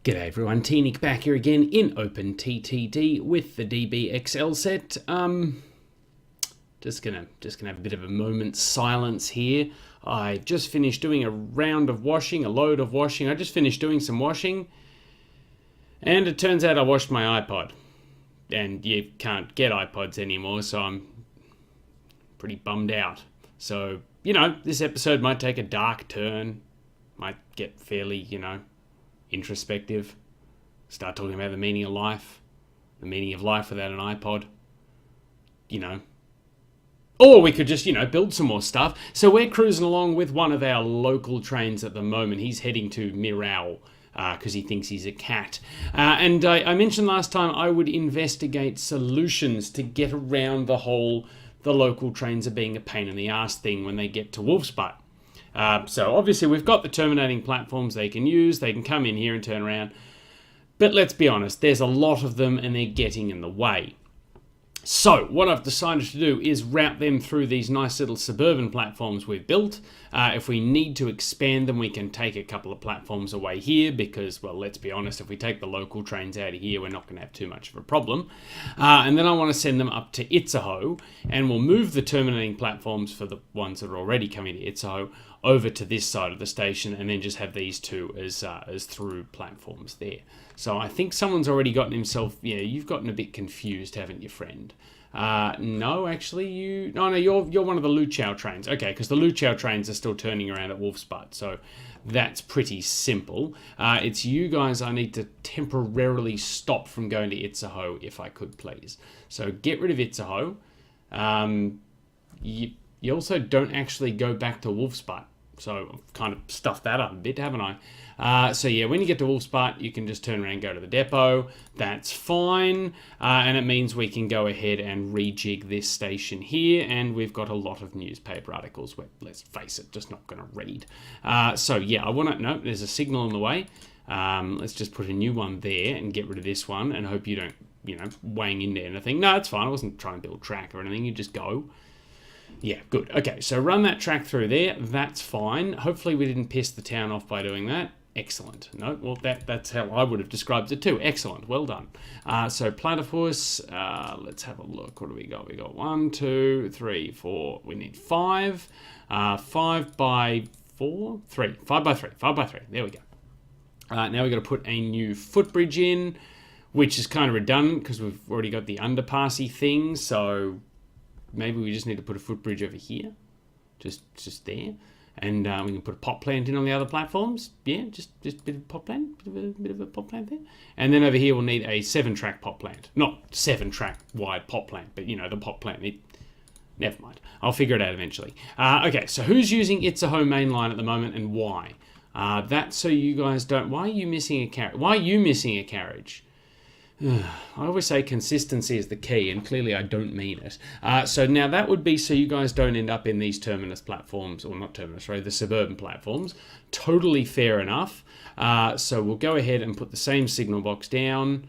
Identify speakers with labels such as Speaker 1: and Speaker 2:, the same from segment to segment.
Speaker 1: G'day everyone, T-Nick back here again in OpenTTD with the DBXL set. Just gonna have a bit of a moment's silence here. I just finished doing a load of washing. I just finished doing some washing, and it turns out I washed my iPod. And you can't get iPods anymore, so I'm pretty bummed out. So, this episode might take a dark turn, might get fairly, introspective, start talking about the meaning of life without an iPod, Or we could just, build some more stuff. So we're cruising along with one of our local trains at the moment. He's heading to Mirau because he thinks he's a cat. And I mentioned last time I would investigate solutions to get around the local trains are being a pain in the ass thing when they get to Wolfsbutt. So obviously we've got the terminating platforms they can use. They can come in here and turn around. But let's be honest, there's a lot of them and they're getting in the way. So what I've decided to do is route them through these nice little suburban platforms we've built. If we need to expand them, we can take a couple of platforms away here because, well, let's be honest, if we take the local trains out of here, we're not going to have too much of a problem. And then I want to send them up to Itzehoe, and we'll move the terminating platforms for the ones that are already coming to Itzehoe over to this side of the station, and then just have these two as through platforms there. So I think someone's already gotten himself, you've gotten a bit confused, haven't you, friend? No, actually, you're one of the Luchow trains. Okay, because the Luchow trains are still turning around at Wolfsbutt, so that's pretty simple. It's you guys I need to temporarily stop from going to Itzehoe, if I could, please. So get rid of Itzehoe. You also don't actually go back to Wolfsbutt. So I've kind of stuffed that up a bit, haven't I? When you get to Wolfsbutt, you can just turn around and go to the depot. That's fine. And it means we can go ahead and rejig this station here. And we've got a lot of newspaper articles we're, let's face it, just not going to read. No, there's a signal in the way. Let's just put a new one there and get rid of this one and hope you don't, wang into anything. No, it's fine. I wasn't trying to build track or anything. You just go. Yeah, good. Okay, so run that track through there. That's fine. Hopefully we didn't piss the town off by doing that. Excellent. No, well, that's how I would have described it too. Excellent. Well done. So platypus, let's have a look. What do we got? We got 1, 2, 3, 4. We need 5. 5 by 4? 3. 5 by 3. 5 by 3. There we go. Now we've got to put a new footbridge in, which is kind of redundant because we've already got the underpassy thing, so maybe we just need to put a footbridge over here, just there, and we can put a pot plant in on the other platforms. Yeah, just a bit of pot plant, bit of a pot plant there, and then over here we'll need a 7-track pot plant, not 7-track wide pot plant, but the pot plant. Never mind, I'll figure it out eventually. Okay, so who's using Itzehoe mainline at the moment and why? That's so you guys don't. Why are you missing a carriage? Why are you missing a carriage? I always say consistency is the key, and clearly I don't mean it. So now that would be so you guys don't end up in these terminus platforms, or not terminus, sorry, the suburban platforms. Totally fair enough. So we'll go ahead and put the same signal box down,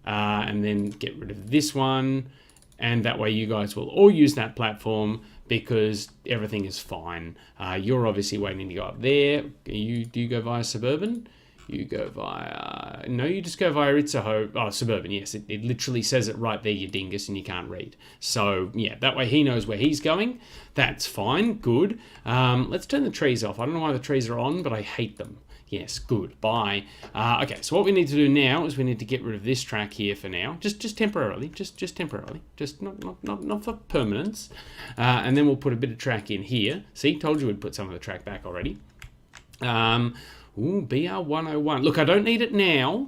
Speaker 1: and then get rid of this one, and that way you guys will all use that platform because everything is fine. You're obviously waiting to go up there. Do you go via suburban? You go via... No, you just go via Itzehoe. Oh, suburban, yes. It literally says it right there, you dingus, and you can't read. So, yeah, that way he knows where he's going. That's fine. Good. Let's turn the trees off. I don't know why the trees are on, but I hate them. Yes, good. Bye. Okay, so what we need to do now is we need to get rid of this track here for now. Just temporarily. Just temporarily. Just not for permanence. And then we'll put a bit of track in here. See, told you we'd put some of the track back already. BR101. Look, I don't need it now,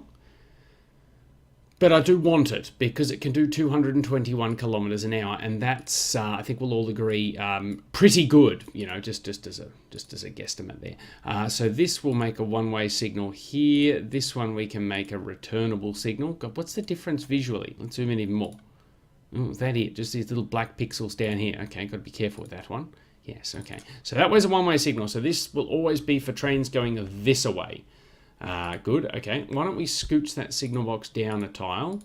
Speaker 1: but I do want it because it can do 221 kilometers an hour, and that's I think we'll all agree pretty good. Just as a guesstimate there. So this will make a one-way signal here. This one we can make a returnable signal. God, what's the difference visually? Let's zoom in even more. Oh, is that it? Just these little black pixels down here. Okay, got to be careful with that one. Yes, okay. So that was a one-way signal. So this will always be for trains going this away. Good, okay. Why don't we scooch that signal box down a tile?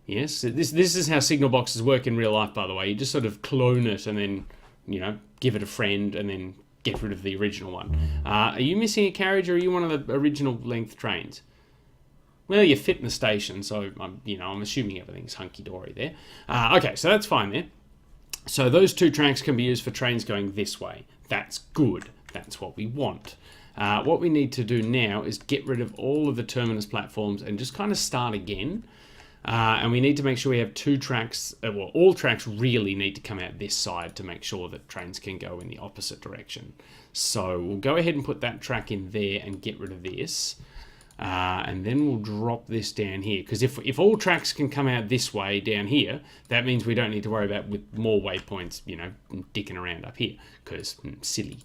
Speaker 1: Yes, this is how signal boxes work in real life, by the way. You just sort of clone it and then, give it a friend and then get rid of the original one. Are you missing a carriage or are you one of the original length trains? Well, you fit in the station, so I'm assuming everything's hunky-dory there. Okay, so that's fine there. So those 2 tracks can be used for trains going this way. That's good. That's what we want. What we need to do now is get rid of all of the terminus platforms and just kind of start again. And we need to make sure we have 2 tracks, well, all tracks really need to come out this side to make sure that trains can go in the opposite direction. So we'll go ahead and put that track in there and get rid of this. And then we'll drop this down here, because if all tracks can come out this way down here, that means we don't need to worry about with more waypoints, dicking around up here, because silly.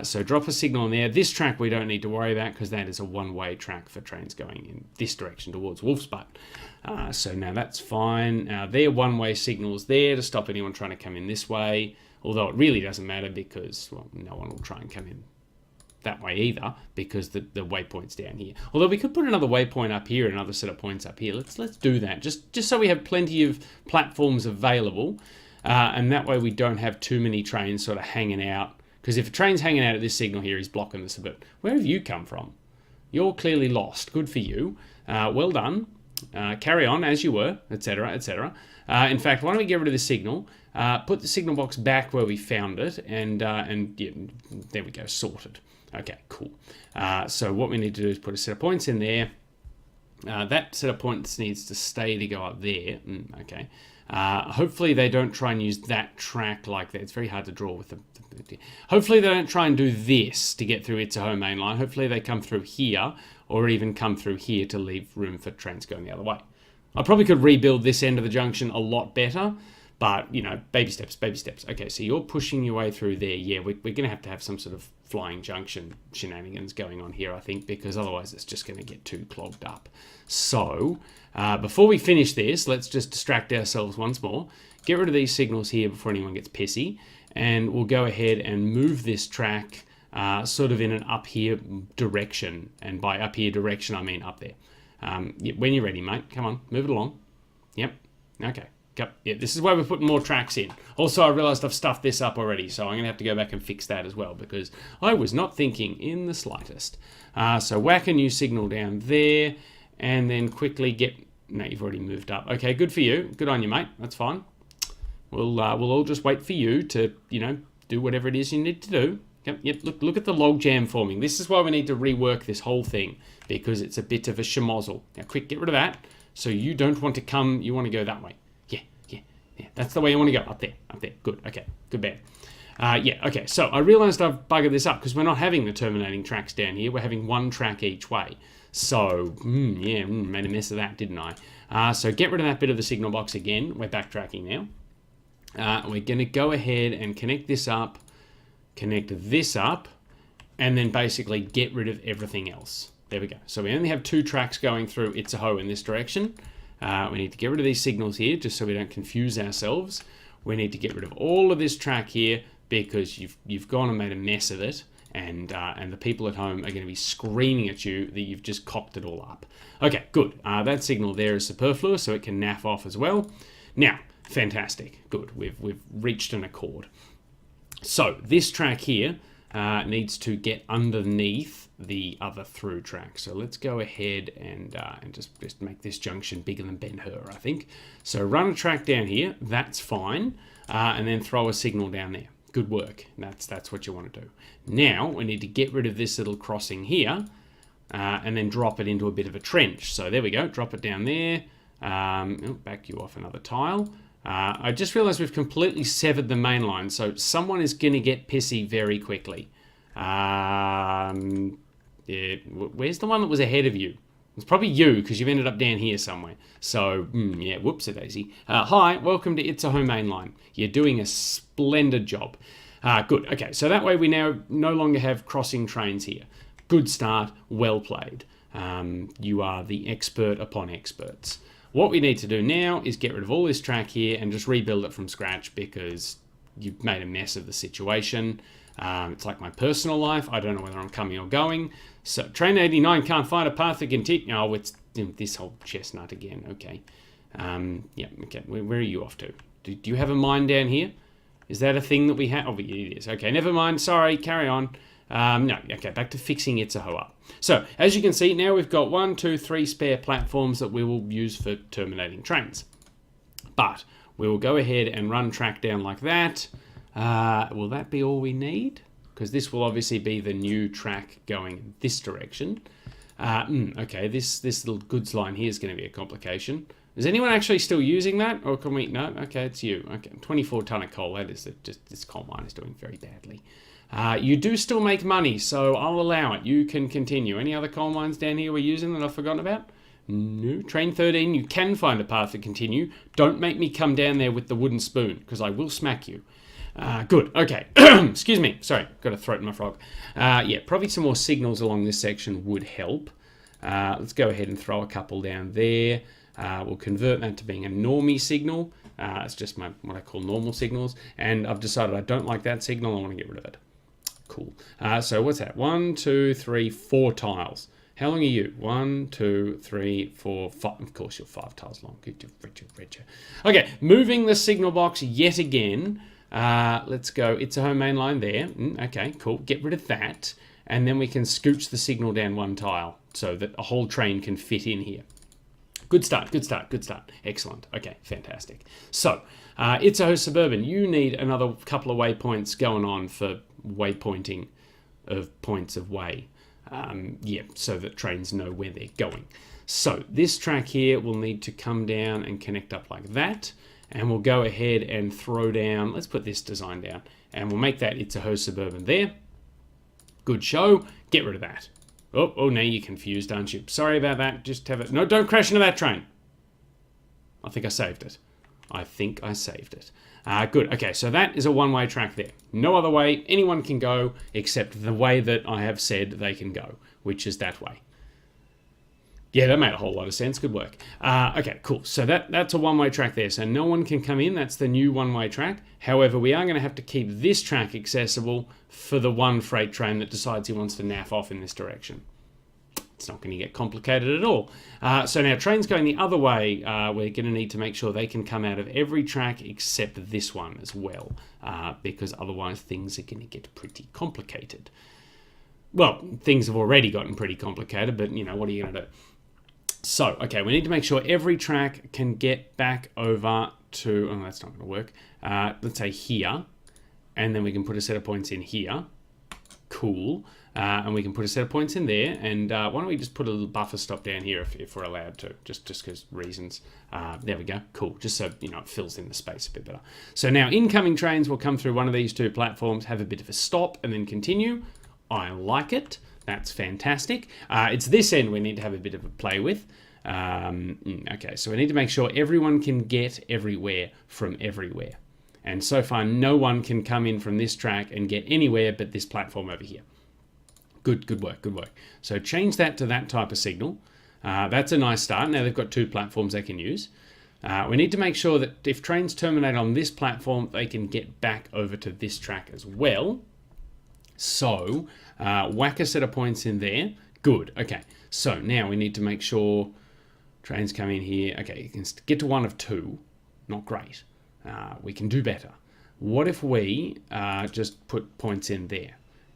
Speaker 1: So drop a signal in there. This track we don't need to worry about, because that is a one-way track for trains going in this direction towards Wolfsput. So now that's fine. There are one-way signals there to stop anyone trying to come in this way, although it really doesn't matter because, well, no one will try and come in that way either, because the waypoint's down here. Although we could put another waypoint up here and another set of points up here. Let's do that, just so we have plenty of platforms available, and that way we don't have too many trains sort of hanging out. Because if a train's hanging out at this signal here, he's blocking this a bit. Where have you come from? You're clearly lost. Good for you. Well done. Carry on as you were, etc., etc. In fact, why don't we get rid of the signal? Put the signal box back where we found it, and yeah, there we go, sorted. Okay, cool. So what we need to do is put a set of points in there. That set of points needs to stay to go up there. Okay. Hopefully they don't try and use that track like that. It's very hard to draw with them. Hopefully they don't try and do this to get through It's a Home main line. Hopefully they come through here, or even come through here to leave room for trains going the other way. I probably could rebuild this end of the junction a lot better, but, baby steps, baby steps. Okay, so you're pushing your way through there. Yeah, we're going to have some sort of flying junction shenanigans going on here, I think, because otherwise it's just going to get too clogged up. So, before we finish this, let's just distract ourselves once more. Get rid of these signals here before anyone gets pissy, and we'll go ahead and move this track sort of in an up here direction. And by up here direction, I mean up there. When you're ready, mate, come on, move it along. Yep, okay. Yep. Yeah, this is why we're putting more tracks in. Also, I realized I've stuffed this up already, so I'm going to have to go back and fix that as well, because I was not thinking in the slightest. So whack a new signal down there, and then quickly get... No, you've already moved up. Okay, good for you. Good on you, mate. That's fine. We'll all just wait for you to, do whatever it is you need to do. Yep. Look at the log jam forming. This is why we need to rework this whole thing, because it's a bit of a schmozzle. Now, quick, get rid of that. So you don't want to come, you want to go that way. Yeah, that's the way you want to go. Up there. Good. Okay. Good bad. Yeah, okay. So I realized I've buggered this up because we're not having the terminating tracks down here. We're having one track each way. So, made a mess of that, didn't I? So get rid of that bit of the signal box again. We're backtracking now. We're going to go ahead and connect this up, connect this up, and then basically get rid of everything else. There we go. So we only have 2 tracks going through It's a Ho in this direction. We need to get rid of these signals here just so we don't confuse ourselves. We need to get rid of all of this track here because you've gone and made a mess of it, and the people at home are going to be screaming at you that you've just cocked it all up. Okay, good. That signal there is superfluous, so it can naff off as well. Now, fantastic. Good. We've reached an accord. So this track here needs to get underneath the other through track. So let's go ahead and just make this junction bigger than Ben-Hur, I think. So run a track down here, that's fine, and then throw a signal down there. Good work. That's what you want to do. Now we need to get rid of this little crossing here, and then drop it into a bit of a trench. So there we go. Drop it down there. Back you off another tile. I just realized we've completely severed the main line, so someone is going to get pissy very quickly. Yeah, where's the one that was ahead of you? It's probably you, because you've ended up down here somewhere. So, yeah, whoops-a-daisy. Hi, welcome to It's a Home mainline. You're doing a splendid job. Good, okay, so that way we now no longer have crossing trains here. Good start, well played. You are the expert upon experts. What we need to do now is get rid of all this track here and just rebuild it from scratch, because you've made a mess of the situation. It's like my personal life. I don't know whether I'm coming or going. So train 89 can't find a path to continue. Oh, it's this whole chestnut again. Okay. Yeah, okay. Where are you off to? Do you have a mine down here? Is that a thing that we have? Oh, it is. Okay, never mind. Sorry, carry on. No, okay, back to fixing Itzehoe up. So, as you can see, now we've got 1, 2, 3 spare platforms that we will use for terminating trains. But we will go ahead and run track down like that. Will that be all we need? Because this will obviously be the new track going this direction. Okay, this little goods line here is going to be a complication. Is anyone actually still using that? Or can we... No? Okay, it's you. Okay, 24 ton of coal. That is just... This coal mine is doing very badly. You do still make money, so I'll allow it. You can continue. Any other coal mines down here we're using that I've forgotten about? No. Train 13, you can find a path to continue. Don't make me come down there with the wooden spoon, because I will smack you. Good. Okay. Excuse me. Sorry. Got a throat in my frog. Yeah, probably some more signals along this section would help. Let's go ahead and throw a couple down there. We'll convert that to being a normie signal. It's just what I call normal signals. And I've decided I don't like that signal. I want to get rid of it. Cool. So what's that? 1, 2, 3, 4 tiles. How long are you? 1, 2, 3, 4, 5. Of course, you're 5 tiles long. Okay, moving the signal box yet again. Let's go. Itzehoe main line there. Okay, cool. Get rid of that. And then we can scooch the signal down 1 tile so that a whole train can fit in here. Good start, good start, good start. Excellent. Okay, fantastic. So, Itzehoe Suburban, you need another couple of waypoints going on for waypointing of points of way. Yeah, so that trains know where they're going. So, this track here will need to come down and connect up like that. And we'll go ahead and throw down, let's put this design down, and we'll make that Itzehoe Suburban there. Good show. Get rid of that. Oh, now you're confused, aren't you? Sorry about that. Just have it. No, don't crash into that train. I think I saved it. Good. Okay, so that is a one-way track there. No other way anyone can go except the way that I have said they can go, which is that way. Yeah, that made a whole lot of sense. Good work. Okay, cool. So that's a one-way track there. So no one can come in. That's the new one-way track. However, we are going to have to keep this track accessible for the one freight train that decides he wants to naff off in this direction. It's not going to get complicated at all. So now trains going the other way, we're going to need to make sure they can come out of every track except this one as well, because otherwise things are going to get pretty complicated. Well, things have already gotten pretty complicated, but, you know, what are you going to do? So, okay, we need to make sure every track can get back over to... Oh, that's not going to work. Let's say here, and then we can put a set of points in here. Cool. And we can put a set of points in there, and why don't we just put a little buffer stop down here if we're allowed to, just because reasons. There we go. Cool. Just so, you know, it fills in the space a bit better. So now incoming trains will come through one of these two platforms, have a bit of a stop, and then continue. I like it. That's fantastic. It's this end we need to have a bit of a play with. Okay, so we need to make sure everyone can get everywhere from everywhere. And so far, no one can come in from this track and get anywhere but this platform over here. Good work, good work. So change that to that type of signal. That's a nice start. Now they've got two platforms they can use. We need to make sure that if trains terminate on this platform, they can get back over to this track as well. So, whack a set of points in there. Good. Okay. So now we need to make sure trains come in here. Okay, you can get to 1 of 2. Not great. We can do better. What if we just put points in there?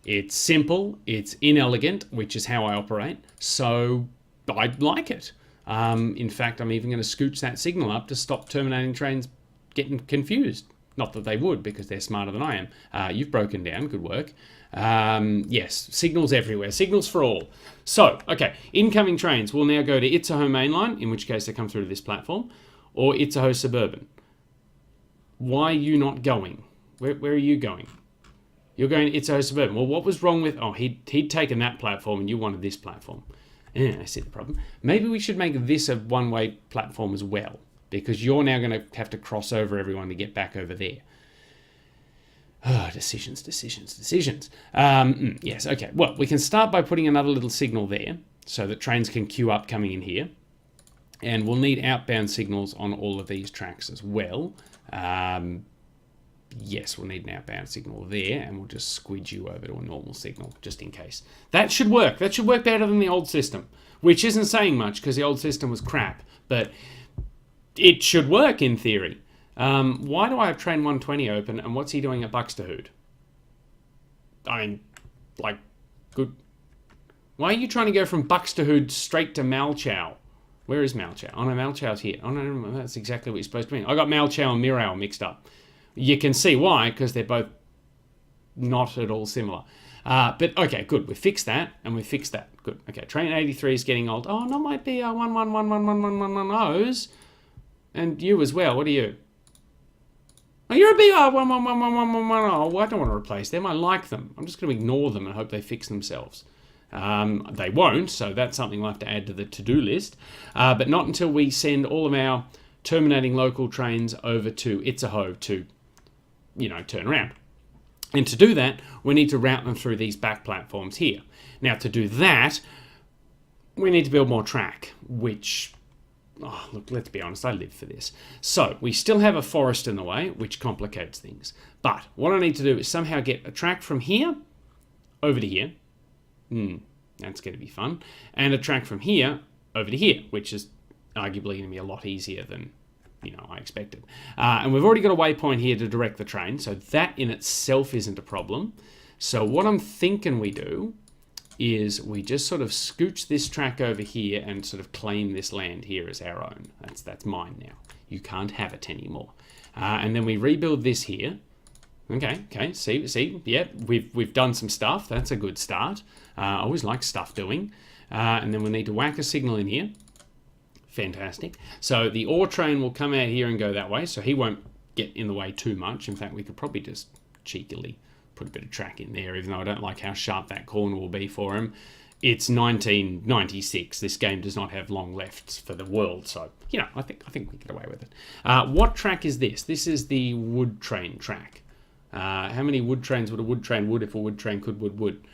Speaker 1: It's simple. It's inelegant, which is how I operate. So I like it. In fact, I'm even going to scooch that signal up to stop terminating trains getting confused. Not that they would, because they're smarter than I am. You've broken down. Good work. Yes, signals everywhere. Signals for all. So, okay, incoming trains will now go to Itzehoe Mainline, in which case they come through to this platform, or Itzehoe Suburban. Why are you not going? Where are you going? You're going to Itzehoe Suburban. Well, what was wrong with... Oh, he'd taken that platform and you wanted this platform. I see the problem. Maybe we should make this a one-way platform as well, because you're now going to have to cross over everyone to get back over there. Oh, decisions. Yes, okay. Well, we can start by putting another little signal there so that trains can queue up coming in here. And we'll need outbound signals on all of these tracks as well. Yes, we'll need an outbound signal there, and we'll just squidge you over to a normal signal, just in case. That should work. That should work better than the old system, which isn't saying much because the old system was crap, but it should work in theory. Why do I have train 120 open, and what's he doing at Buxtehude? I mean, like, good. Why are you trying to go from Buxtehude straight to Malchow? Where is Malchow? Oh no, Malchow's here. Oh no, that's exactly what you're supposed to mean. I got Malchow and Mirau mixed up. You can see why, because they're both not at all similar. But okay, good. We fixed that, and we fixed that. Good. Okay, train 83 is getting old. Oh, not my BR11111110s. And you as well. What are you? Oh, you're a BR11111110. Oh, I don't want to replace them. I like them. I'm just going to ignore them and hope they fix themselves. They won't, so that's something we'll have to add to the to-do list. But not until we send all of our terminating local trains over to Itzehoe to, turn around. And to do that, we need to route them through these back platforms here. Now, to do that, we need to build more track, which, look, let's be honest, I live for this. So, we still have a forest in the way, which complicates things. But what I need to do is somehow get a track from here over to here. That's going to be fun. And a track from here over to here, which is arguably going to be a lot easier than I expected. And we've already got a waypoint here to direct the train, so that in itself isn't a problem. So what I'm thinking we do is we just sort of scooch this track over here and sort of claim this land here as our own. That's mine now. You can't have it anymore. And then we rebuild this here. Okay, see, yeah, we've done some stuff. That's a good start. I always like stuff doing. And then we need to whack a signal in here. Fantastic. So the ore train will come out here and go that way, so he won't get in the way too much. In fact, we could probably just cheekily put a bit of track in there, even though I don't like how sharp that corner will be for him. It's 1996. This game does not have long lefts for the world, so I think we get away with it. What track is this? This is the wood train track. How many wood trains would a wood train wood if a wood train could wood?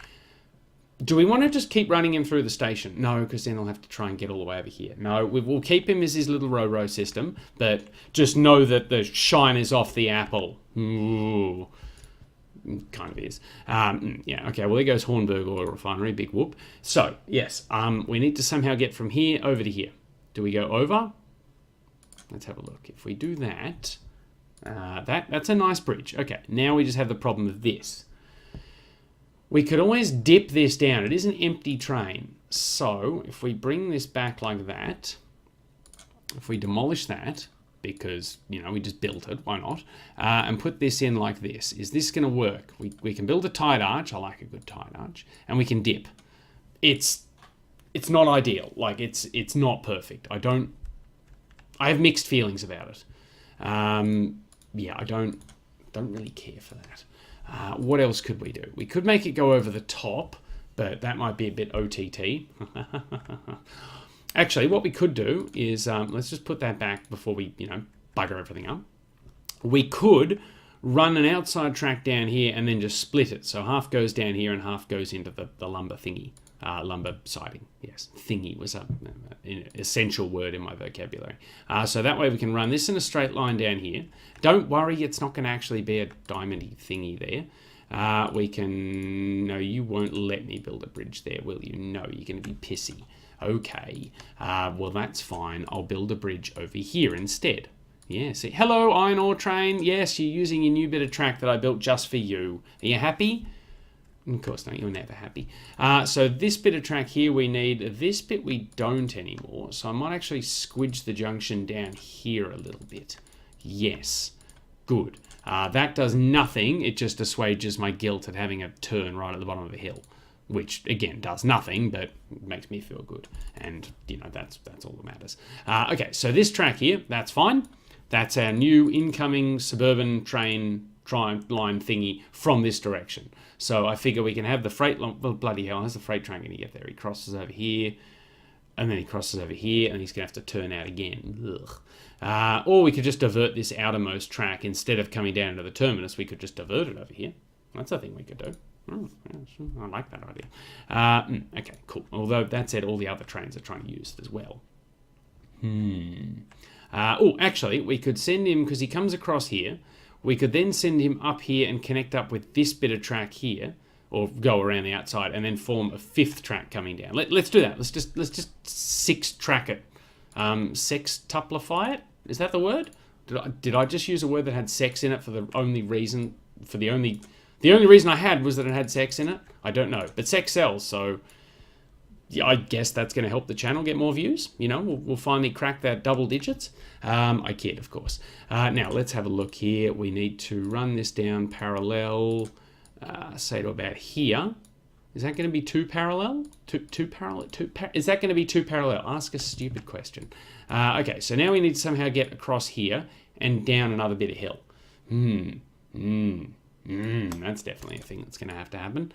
Speaker 1: Do we want to just keep running him through the station? No, because then I'll have to try and get all the way over here. No, we'll keep him as his little row system, but just know that the shine is off the apple. Ooh. Kind of is. Yeah, okay, well, there goes Hornberg Oil Refinery, big whoop. So, yes, we need to somehow get from here over to here. Do we go over? Let's have a look. If we do that, that's a nice bridge. Okay, now we just have the problem of this. We could always dip this down. It is an empty train. So if we bring this back like that, if we demolish that, because, we just built it, why not, and put this in like this, is this going to work? We can build a tide arch. I like a good tide arch. And we can dip. It's not ideal. Like, it's not perfect. I have mixed feelings about it. Yeah, I don't really care for that. What else could we do? We could make it go over the top, but that might be a bit OTT. Actually, what we could do is, let's just put that back before we, bugger everything up. We could run an outside track down here and then just split it. So half goes down here and half goes into the lumber thingy. Lumber siding. Yes, thingy was an essential word in my vocabulary. So that way we can run this in a straight line down here. Don't worry, it's not going to actually be a diamondy thingy there. We can... No, you won't let me build a bridge there, will you? No, you're going to be pissy. Okay, well, that's fine. I'll build a bridge over here instead. Yeah, see. Hello, iron ore train. Yes, you're using your new bit of track that I built just for you. Are you happy? Of course not, you're never happy. So this bit of track here we need, this bit we don't anymore, so I might actually squidge the junction down here a little bit. Yes, good. That does nothing, it just assuages my guilt at having a turn right at the bottom of a hill, which again does nothing, but makes me feel good, and that's all that matters. Okay, so this track here, that's fine. That's our new incoming suburban train line thingy from this direction. So I figure we can have the freight... Well, bloody hell, how's the freight train going to get there? He crosses over here, and then he crosses over here, and he's going to have to turn out again. Ugh. Or we could just divert this outermost track. Instead of coming down to the terminus, we could just divert it over here. That's a thing we could do. Oh, yeah, I like that idea. Okay, cool. Although, that said, all the other trains are trying to use it as well. Actually, we could send him, because he comes across here, we could then send him up here and connect up with this bit of track here, or go around the outside, and then form a fifth track coming down. Let's do that. Let's just six-track it. Sextuplify it? Is that the word? Did I just use a word that had sex in it for the only reason? The only reason I had was that it had sex in it. I don't know. But sex sells, so yeah, I guess that's going to help the channel get more views. You know, we'll finally crack that double digits. I kid, of course. Now, let's have a look here. We need to run this down parallel, say to about here. Is that going to be two parallel? Is that going to be two parallel? Ask a stupid question. Okay, so now we need to somehow get across here and down another bit of hill. That's definitely a thing that's going to have to happen.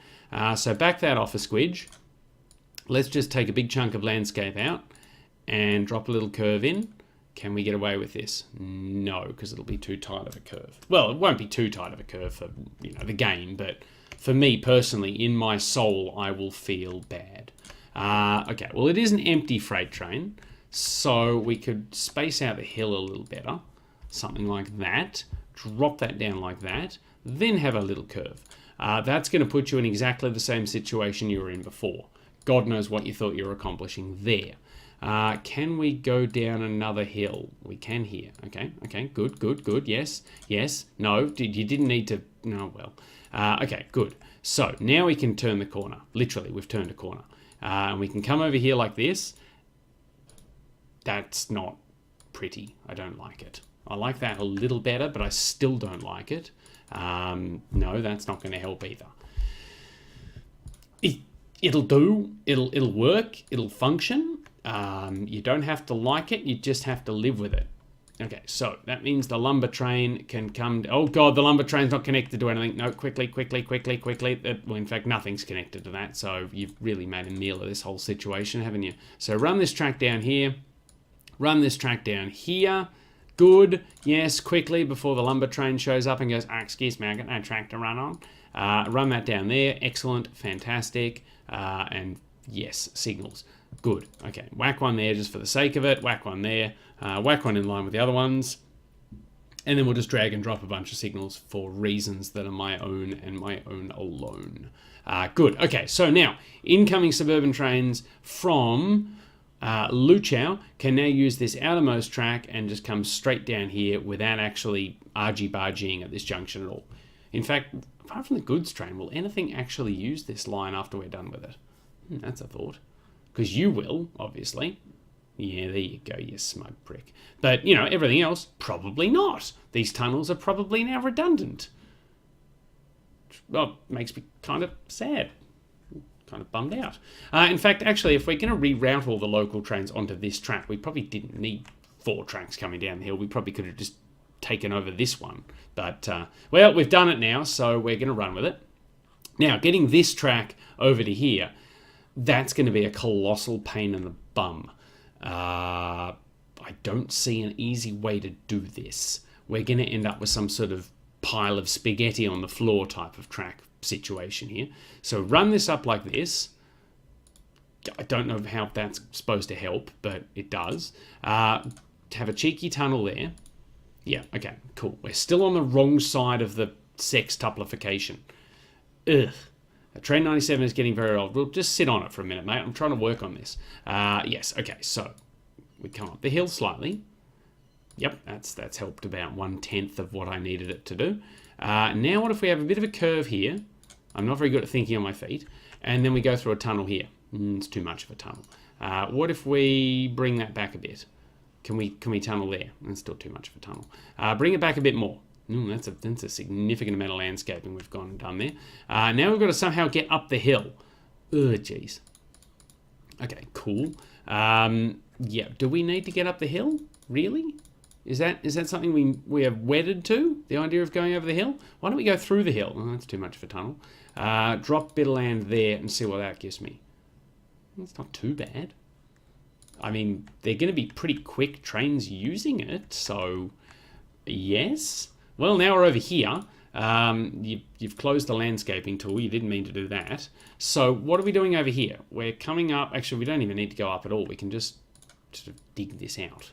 Speaker 1: So back that off a squidge. Let's just take a big chunk of landscape out and drop a little curve in. Can we get away with this? No, because it'll be too tight of a curve. Well, it won't be too tight of a curve for, you know, the game, but for me personally, in my soul, I will feel bad. Okay, well, it is an empty freight train, so we could space out the hill a little better. Something like that. Drop that down like that. Then have a little curve. That's going to put you in exactly the same situation you were in before. God knows what you thought you were accomplishing there. Can we go down another hill? We can here. Okay, good. Yes. No, you didn't need to. No, well. Okay, good. So now we can turn the corner. Literally, we've turned a corner. And we can come over here like this. That's not pretty. I don't like it. I like that a little better, but I still don't like it. No, that's not going to help either. It'll do. It'll work. It'll function. You don't have to like it. You just have to live with it. Okay, so that means the lumber train can come... Oh, God, the lumber train's not connected to anything. No, quickly. Well, in fact, nothing's connected to that, so you've really made a meal of this whole situation, haven't you? So run this track down here. Run this track down here. Good. Yes, quickly before the lumber train shows up and goes, excuse me, I got no track to run on. Run that down there. Excellent. Fantastic. And yes, signals. Good. Okay, whack one there just for the sake of it. Whack one there. Whack one in line with the other ones. And then we'll just drag and drop a bunch of signals for reasons that are my own and my own alone. Good. Okay, so now, incoming suburban trains from Luchow can now use this outermost track and just come straight down here without actually argy-bargying at this junction at all. In fact, apart from the goods train, will anything actually use this line after we're done with it? That's a thought. Because you will, obviously. Yeah, there you go, you smug prick. But, you know, everything else, probably not. These tunnels are probably now redundant. Well, makes me kind of sad. Kind of bummed out. In fact, actually, if we're going to reroute all the local trains onto this track, we probably didn't need 4 tracks coming down the hill. We probably could have just taken over this one. But, well, we've done it now, so we're going to run with it. Now, getting this track over to here, that's going to be a colossal pain in the bum. I don't see an easy way to do this. We're going to end up with some sort of pile of spaghetti on the floor type of track situation here. So run this up like this. I don't know how that's supposed to help, but it does. Have a cheeky tunnel there. Yeah, okay, cool. We're still on the wrong side of the sextuplification. Ugh. Train 97 is getting very old. We'll just sit on it for a minute, mate. I'm trying to work on this. Yes, okay, so we come up the hill slightly. Yep, that's helped about 1/10 of what I needed it to do. Now what if we have a bit of a curve here? I'm not very good at thinking on my feet. And then we go through a tunnel here. It's too much of a tunnel. What if we bring that back a bit? Can we tunnel there? That's still too much of a tunnel. Bring it back a bit more. That's a significant amount of landscaping we've gone and done there. Now we've got to somehow get up the hill. Ugh, jeez. Okay, cool. Yeah, do we need to get up the hill? Really? Is that something we are wedded to? The idea of going over the hill? Why don't we go through the hill? Oh, that's too much of a tunnel. Drop a bit of land there and see what that gives me. That's not too bad. I mean, they're going to be pretty quick trains using it, so yes. Well, now we're over here. You've closed the landscaping tool. You didn't mean to do that. So what are we doing over here? We're coming up. Actually, we don't even need to go up at all. We can just sort of dig this out.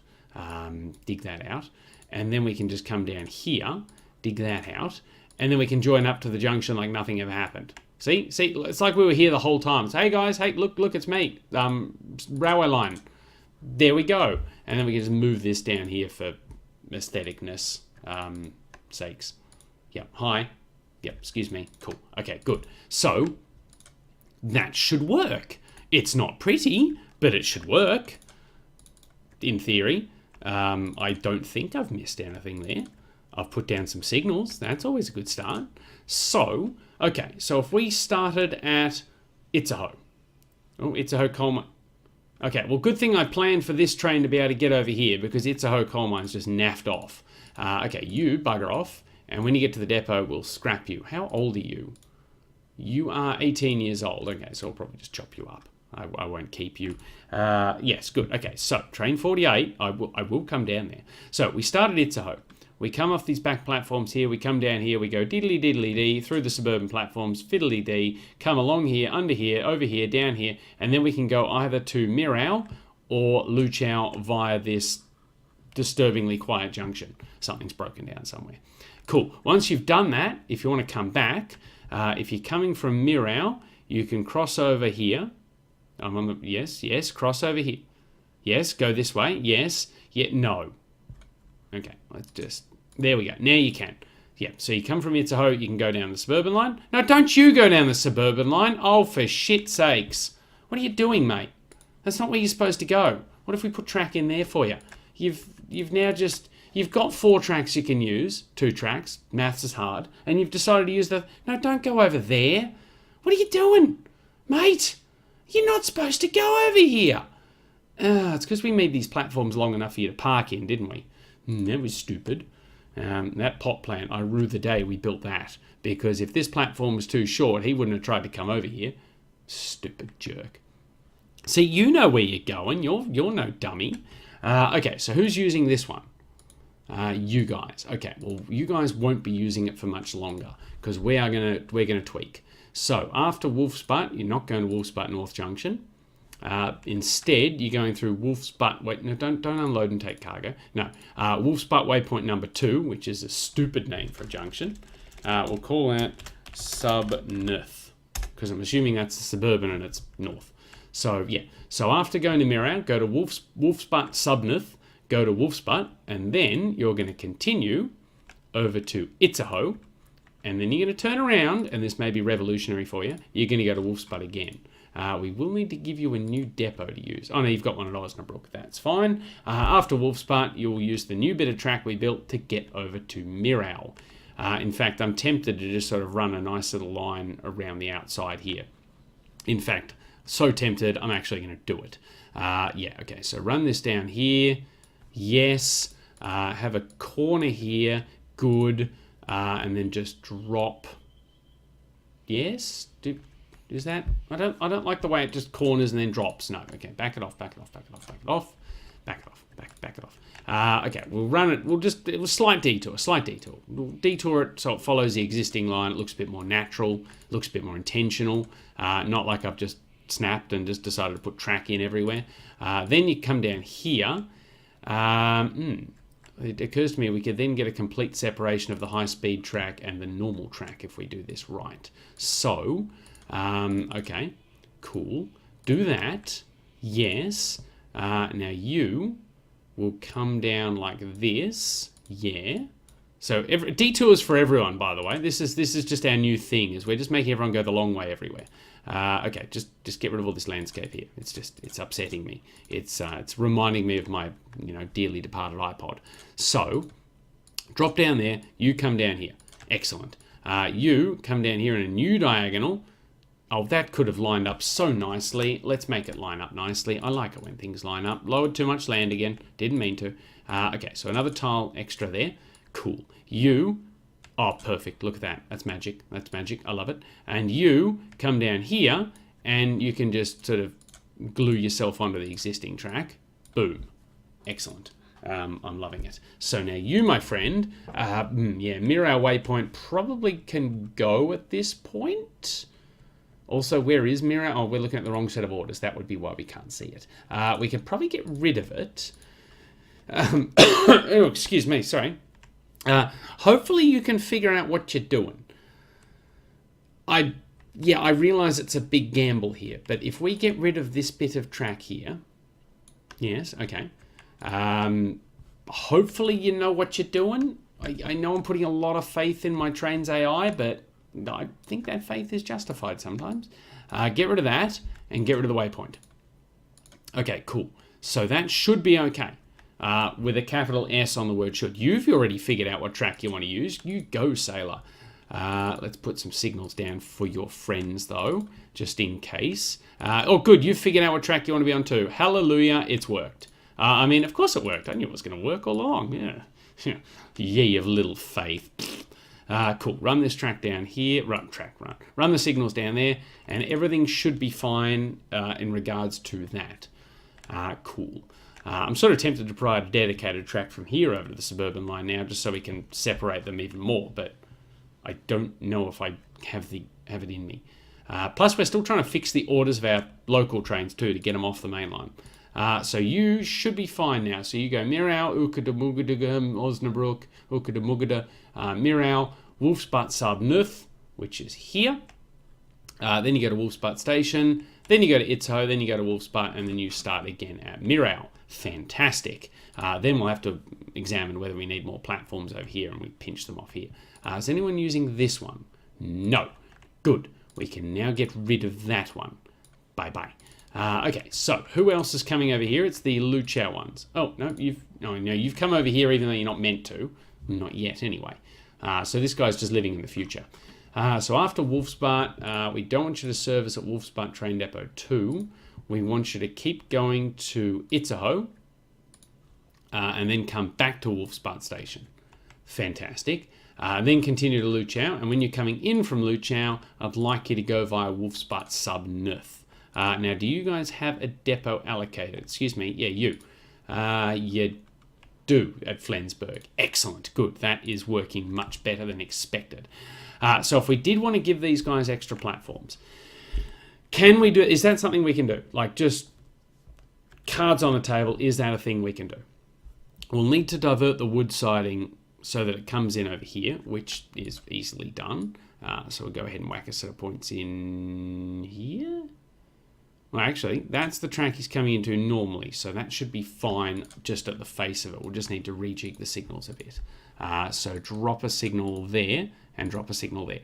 Speaker 1: Dig that out. And then we can just come down here, dig that out. And then we can join up to the junction like nothing ever happened. See, it's like we were here the whole time. It's, hey guys, hey, look, it's me. Railway line. There we go. And then we can just move this down here for aestheticness sakes. Yep, hi. Yep, excuse me. Cool. Okay, good. So, That should work. It's not pretty, but it should work. In theory. I don't think I've missed anything there. I've put down some signals. That's always a good start. So, okay. So if we started at Itzehoe. Oh, Itzehoe coal mine. Okay, well, good thing I planned for this train to be able to get over here because Itzehoe coal mine's just naffed off. Okay, you bugger off. And when you get to the depot, we'll scrap you. How old are you? You are 18 years old. Okay, so I'll probably just chop you up. I won't keep you. Yes, good. Okay, so train 48, I will come down there. So we start at Itzehoe. We come off these back platforms here. We come down here. We go diddly diddly dee through the suburban platforms, fiddly dee, come along here, under here, over here, down here, and then we can go either to Mirau or Luchau via this disturbingly quiet junction. Something's broken down somewhere. Cool. Once you've done that, if you want to come back, if you're coming from Mirau, you can cross over here. I'm on the, yes, cross over here. Yes, go this way. Yes, no. Okay, let's just, there we go. Now you can. Yeah, so you come from Itzehoe, you can go down the suburban line. No, don't you go down the suburban line. Oh, for shit's sakes. What are you doing, mate? That's not where you're supposed to go. What if we put track in there for you? You've now just, you've got 4 tracks you can use, 2 tracks, maths is hard, and you've decided to use the, no, don't go over there. What are you doing, mate? You're not supposed to go over here. It's because we made these platforms long enough for you to park in, didn't we? That was stupid. That pot plant, I rue the day we built that. Because if this platform was too short, he wouldn't have tried to come over here. Stupid jerk. See, you know where you're going. You're no dummy. Okay, so who's using this one? You guys. Okay, well, you guys won't be using it for much longer because we're gonna tweak. So after Wolf's-Butt, you're not going to Wolf's-Butt North Junction. Instead, you're going through Wolf's-Butt. Wait, no, don't unload and take cargo. No, Wolf's-Butt waypoint number 2, which is a stupid name for a junction. We'll call that Sub-North because I'm assuming that's the suburban and it's north. So yeah. So after going to Mirau, go to Wolf's-Butt Sub-North, go to Wolf's-Butt, and then you're going to continue over to Itzehoe. And then you're going to turn around, and this may be revolutionary for you. You're going to go to Wolf's-Butt again. We will need to give you a new depot to use. Oh, no, you've got one at Osnabrück. That's fine. After Wolf's-Butt, you'll use the new bit of track we built to get over to Mirau. In fact, I'm tempted to just sort of run a nice little line around the outside here. In fact, so tempted, I'm actually going to do it. Yeah, okay, so run this down here. Yes. Have a corner here. Good. And then just drop. Yes? Is that? I don't like the way it just corners and then drops. No. Okay, back it off. Okay, we'll run it. It was slight detour. We'll detour it so it follows the existing line. It looks a bit more natural. Looks a bit more intentional. Not like I've just snapped and just decided to put track in everywhere. Then you come down here. It occurs to me we could then get a complete separation of the high-speed track and the normal track if we do this right. So, okay, cool. Do that. Yes. Now you will come down like this. Yeah. So detours for everyone, by the way. This is just our new thing. Is we're just making everyone go the long way everywhere. Okay, just get rid of all this landscape here. It's upsetting me. It's reminding me of my dearly departed iPod. So drop down there. You come down here. Excellent. You come down here in a new diagonal. Oh, that could have lined up so nicely. Let's make it line up nicely. I like it when things line up. Lowered too much land again. Didn't mean to. Okay, so another tile extra there. Cool. You. Oh, perfect. Look at that. That's magic. I love it. And you come down here and you can just sort of glue yourself onto the existing track. Boom. Excellent. I'm loving it. So now you, my friend, yeah, Mirau waypoint probably can go at this point. Also, where is Mirau? Oh, we're looking at the wrong set of orders. That would be why we can't see it. We can probably get rid of it. Oh, excuse me. Sorry. Hopefully you can figure out what you're doing. I realize it's a big gamble here, but if we get rid of this bit of track here, yes, okay. Hopefully you know what you're doing. I know I'm putting a lot of faith in my train's AI, but I think that faith is justified sometimes. Get rid of that and get rid of the waypoint. Okay, cool. So that should be okay. With a capital S on the word should. You've already figured out what track you want to use. You go, sailor. Let's put some signals down for your friends, though, just in case. Oh, good. You've figured out what track you want to be on, too. Hallelujah, it's worked. I mean, of course it worked. I knew it was going to work all along. Yeah. Ye of little faith. Cool. Run this track down here. Run the signals down there, and everything should be fine in regards to that. Cool. I'm sort of tempted to provide a dedicated track from here over to the suburban line now, just so we can separate them even more, but I don't know if I have it in me. Plus, we're still trying to fix the orders of our local trains too to get them off the main line. So you should be fine now. So you go Mirau, Ukadamugada, Osnabrück, Ukadamugada, Mirau, Wolfsbad Sabnuth, which is here. Then you go to Wolfsbad Station. Then you go to Itzehoe. Then you go to Wolfsbad, and then you start again at Mirau. Fantastic. Then we'll have to examine whether we need more platforms over here, and we pinch them off here. Is anyone using this one? No. Good. We can now get rid of that one. Bye-bye. Okay, so who else is coming over here? It's the Luchau ones. Oh, no, you've come over here even though you're not meant to. Not yet, anyway. So this guy's just living in the future. So after Wolfsbad, we don't want you to service at Wolfsbad Train Depot 2. We want you to keep going to Itzehoe and then come back to Wolfsbad Station. Fantastic. Then continue to Luchau, and when you're coming in from Luchau, I'd like you to go via Wolfsbad Sabnuth. Now, do you guys have a depot allocated? Excuse me, yeah, you. You do at Flensburg. Excellent, good. That is working much better than expected. So if we did want to give these guys extra platforms, can we do it? Is that something we can do? Like just cards on the table, is that a thing we can do? We'll need to divert the wood siding so that it comes in over here, which is easily done. So we'll go ahead and whack a set of points in here. Well, actually, that's the track he's coming into normally, so that should be fine just at the face of it. We'll just need to rejig the signals a bit. So drop a signal there and drop a signal there.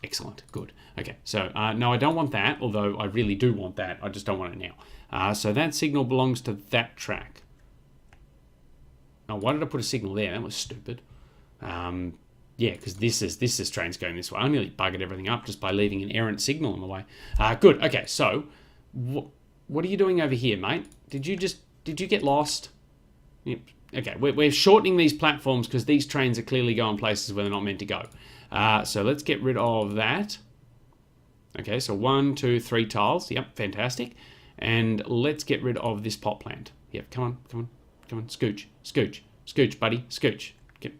Speaker 1: Excellent, good. Okay, so no, I don't want that, although I really do want that. I just don't want it now. So that signal belongs to that track. Oh, why did I put a signal there? That was stupid. Yeah, because this train's going this way. I nearly buggered everything up just by leaving an errant signal on the way. Good, okay, so what are you doing over here, mate? Did you get lost? Yep. Okay, we're shortening these platforms because these trains are clearly going places where they're not meant to go. So let's get rid of that. Okay, so 1, 2, 3 tiles. Yep, fantastic. And let's get rid of this pot plant. Yep, come on. Scooch, buddy, scooch. Okay.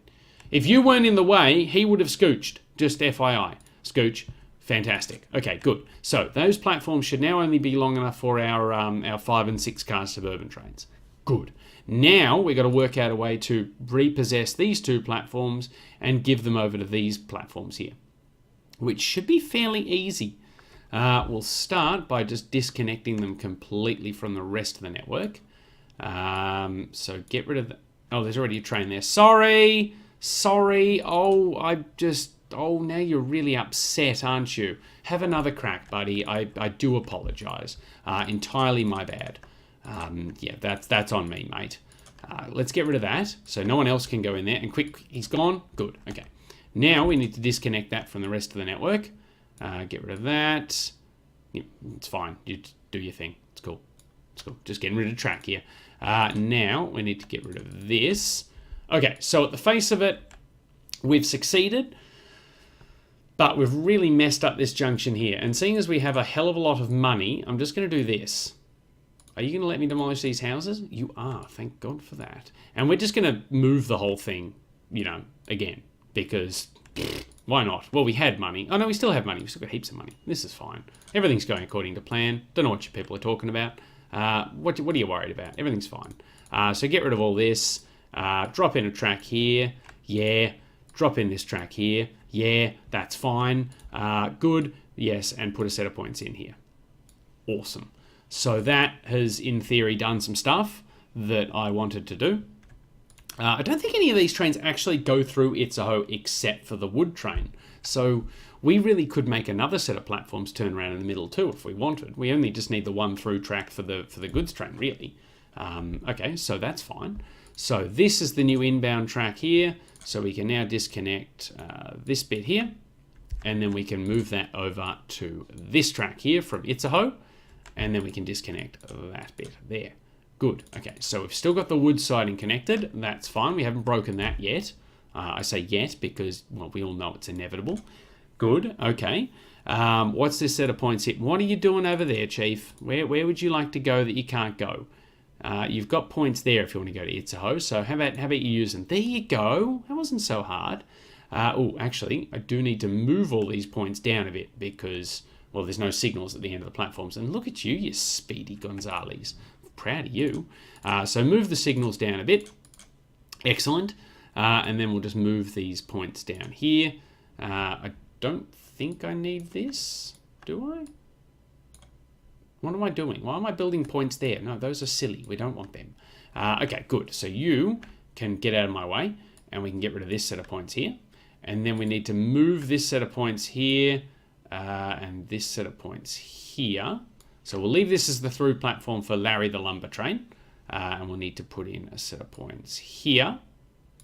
Speaker 1: If you weren't in the way, he would have scooched. Just FYI. Scooch. Fantastic. Okay, good. So those platforms should now only be long enough for our 5 and 6 car suburban trains. Good. Now we've got to work out a way to repossess these 2 platforms and give them over to these platforms here, which should be fairly easy. We'll start by just disconnecting them completely from the rest of the network. So get rid of the... Oh, there's already a train there. Sorry. Oh, now you're really upset, aren't you? Have another crack, buddy. I do apologize. Entirely my bad. Yeah, that's on me, mate. Let's get rid of that so no one else can go in there. And quick, he's gone. Good. Okay. Now we need to disconnect that from the rest of the network. Get rid of that. Yeah, it's fine. You do your thing. It's cool. Just getting rid of track here. Now we need to get rid of this. Okay, so at the face of it, we've succeeded. But we've really messed up this junction here. And seeing as we have a hell of a lot of money, I'm just going to do this. Are you going to let me demolish these houses? You are. Thank God for that. And we're just going to move the whole thing, again. Because, why not? Well, we had money. Oh, no, we still have money. We've still got heaps of money. This is fine. Everything's going according to plan. Don't know what you people are talking about. What are you worried about? Everything's fine. So get rid of all this. Drop in a track here. Yeah. Drop in this track here. Yeah, that's fine. Good. Yes, and put a set of points in here. Awesome. So that has, in theory, done some stuff that I wanted to do. I don't think any of these trains actually go through Itzehoe except for the wood train. So we really could make another set of platforms turn around in the middle too if we wanted. We only just need the one through track for the goods train, really. Okay, so that's fine. So this is the new inbound track here. So we can now disconnect this bit here, and then we can move that over to this track here from Itzehoe, and then we can disconnect that bit there. Good. Okay, so we've still got the wood siding connected. That's fine. We haven't broken that yet. I say yet because, well, we all know it's inevitable. Good. Okay. What's this set of points here? What are you doing over there, Chief? Where would you like to go that you can't go? You've got points there if you want to go to Itzehoe. So how about you use them? There you go. That wasn't so hard. Oh, actually, I do need to move all these points down a bit because, well, there's no signals at the end of the platforms. And look at you, you speedy Gonzales. Proud of you. So move the signals down a bit. Excellent. And then we'll just move these points down here. I don't think I need this, do I? What am I doing? Why am I building points there? No, those are silly. We don't want them. Okay, good. So you can get out of my way, and we can get rid of this set of points here. And then we need to move this set of points here, and this set of points here. So we'll leave this as the through platform for Larry the lumber train. And we'll need to put in a set of points here.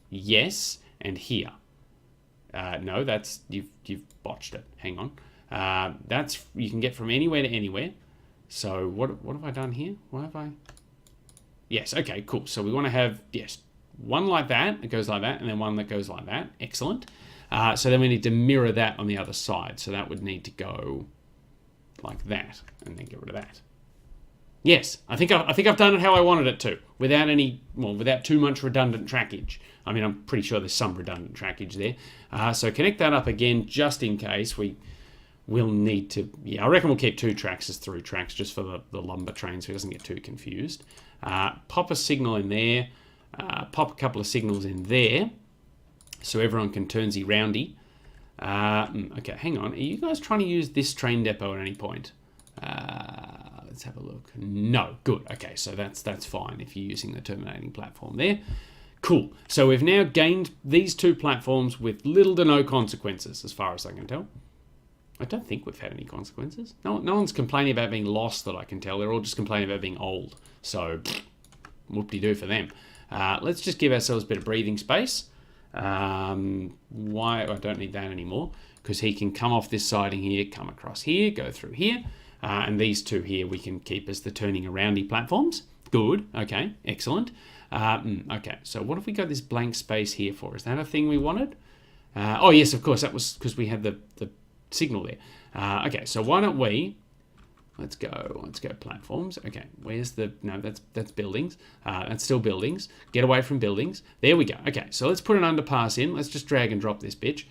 Speaker 1: Yes, and here. No, that's you've botched it. Hang on. That's you can get from anywhere to anywhere. So what have I done here? What have I? Yes, okay, cool. So we want to have, yes, one like that, it goes like that, and then one that goes like that. Excellent. So then we need to mirror that on the other side. So that would need to go like that, and then get rid of that. Yes, I think I've done it how I wanted it to, without too much redundant trackage. I mean, I'm pretty sure there's some redundant trackage there. So connect that up again, just in case we'll need to. Yeah, I reckon we'll keep 2 tracks as through tracks just for the lumber train, so it doesn't get too confused. Pop a signal in there. Pop a couple of signals in there, so everyone can turnsy roundy. Okay, hang on. Are you guys trying to use this train depot at any point? Let's have a look. No, good. Okay, so that's fine if you're using the terminating platform there. Cool. So we've now gained these 2 platforms with little to no consequences, as far as I can tell. I don't think we've had any consequences. No one's complaining about being lost that I can tell. They're all just complaining about being old. So, whoop-de-doo for them. Let's just give ourselves a bit of breathing space. Why? I don't need that anymore because he can come off this siding here, come across here, go through here. And these 2 here we can keep as the turning aroundy platforms. Good. Okay. Excellent. Okay. So what have we got this blank space here for? Is that a thing we wanted? Oh, yes, of course. That was because we had the signal there. Okay. So why don't we... Let's go platforms. Okay, where's the... No, that's buildings. That's still buildings. Get away from buildings. There we go. Okay, so let's put an underpass in. Let's just drag and drop this bitch.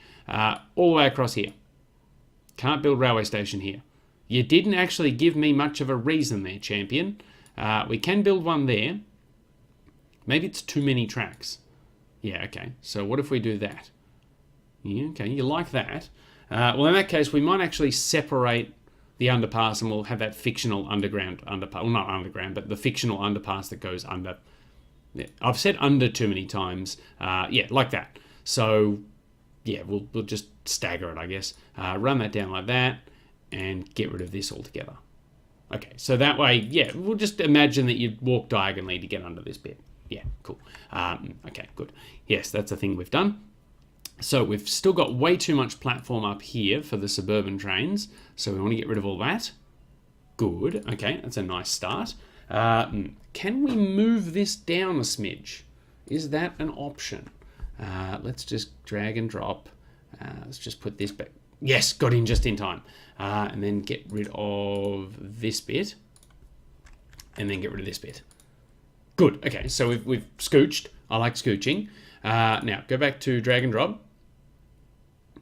Speaker 1: All the way across here. Can't build railway station here. You didn't actually give me much of a reason there, champion. We can build one there. Maybe it's too many tracks. Yeah, okay. So what if we do that? Yeah, okay, you like that. Well, in that case, we might actually separate the underpass and we'll have that fictional underground underpass. Well, not underground, but the fictional underpass that goes under. Yeah, I've said under too many times. Yeah, like that. So, yeah, we'll just stagger it, I guess. Run that down like that and get rid of this altogether. Okay, so that way, yeah, we'll just imagine that you walk diagonally to get under this bit. Yeah, cool. Okay, good. Yes, that's a thing we've done. So we've still got way too much platform up here for the suburban trains. So we want to get rid of all that. Good. Okay, that's a nice start. Can we move this down a smidge? Is that an option? Let's just drag and drop. Let's just put this back. Yes, got in just in time. And then get rid of this bit. And then get rid of this bit. Good. Okay, so we've scooched. I like scooching. Now, go back to drag and drop.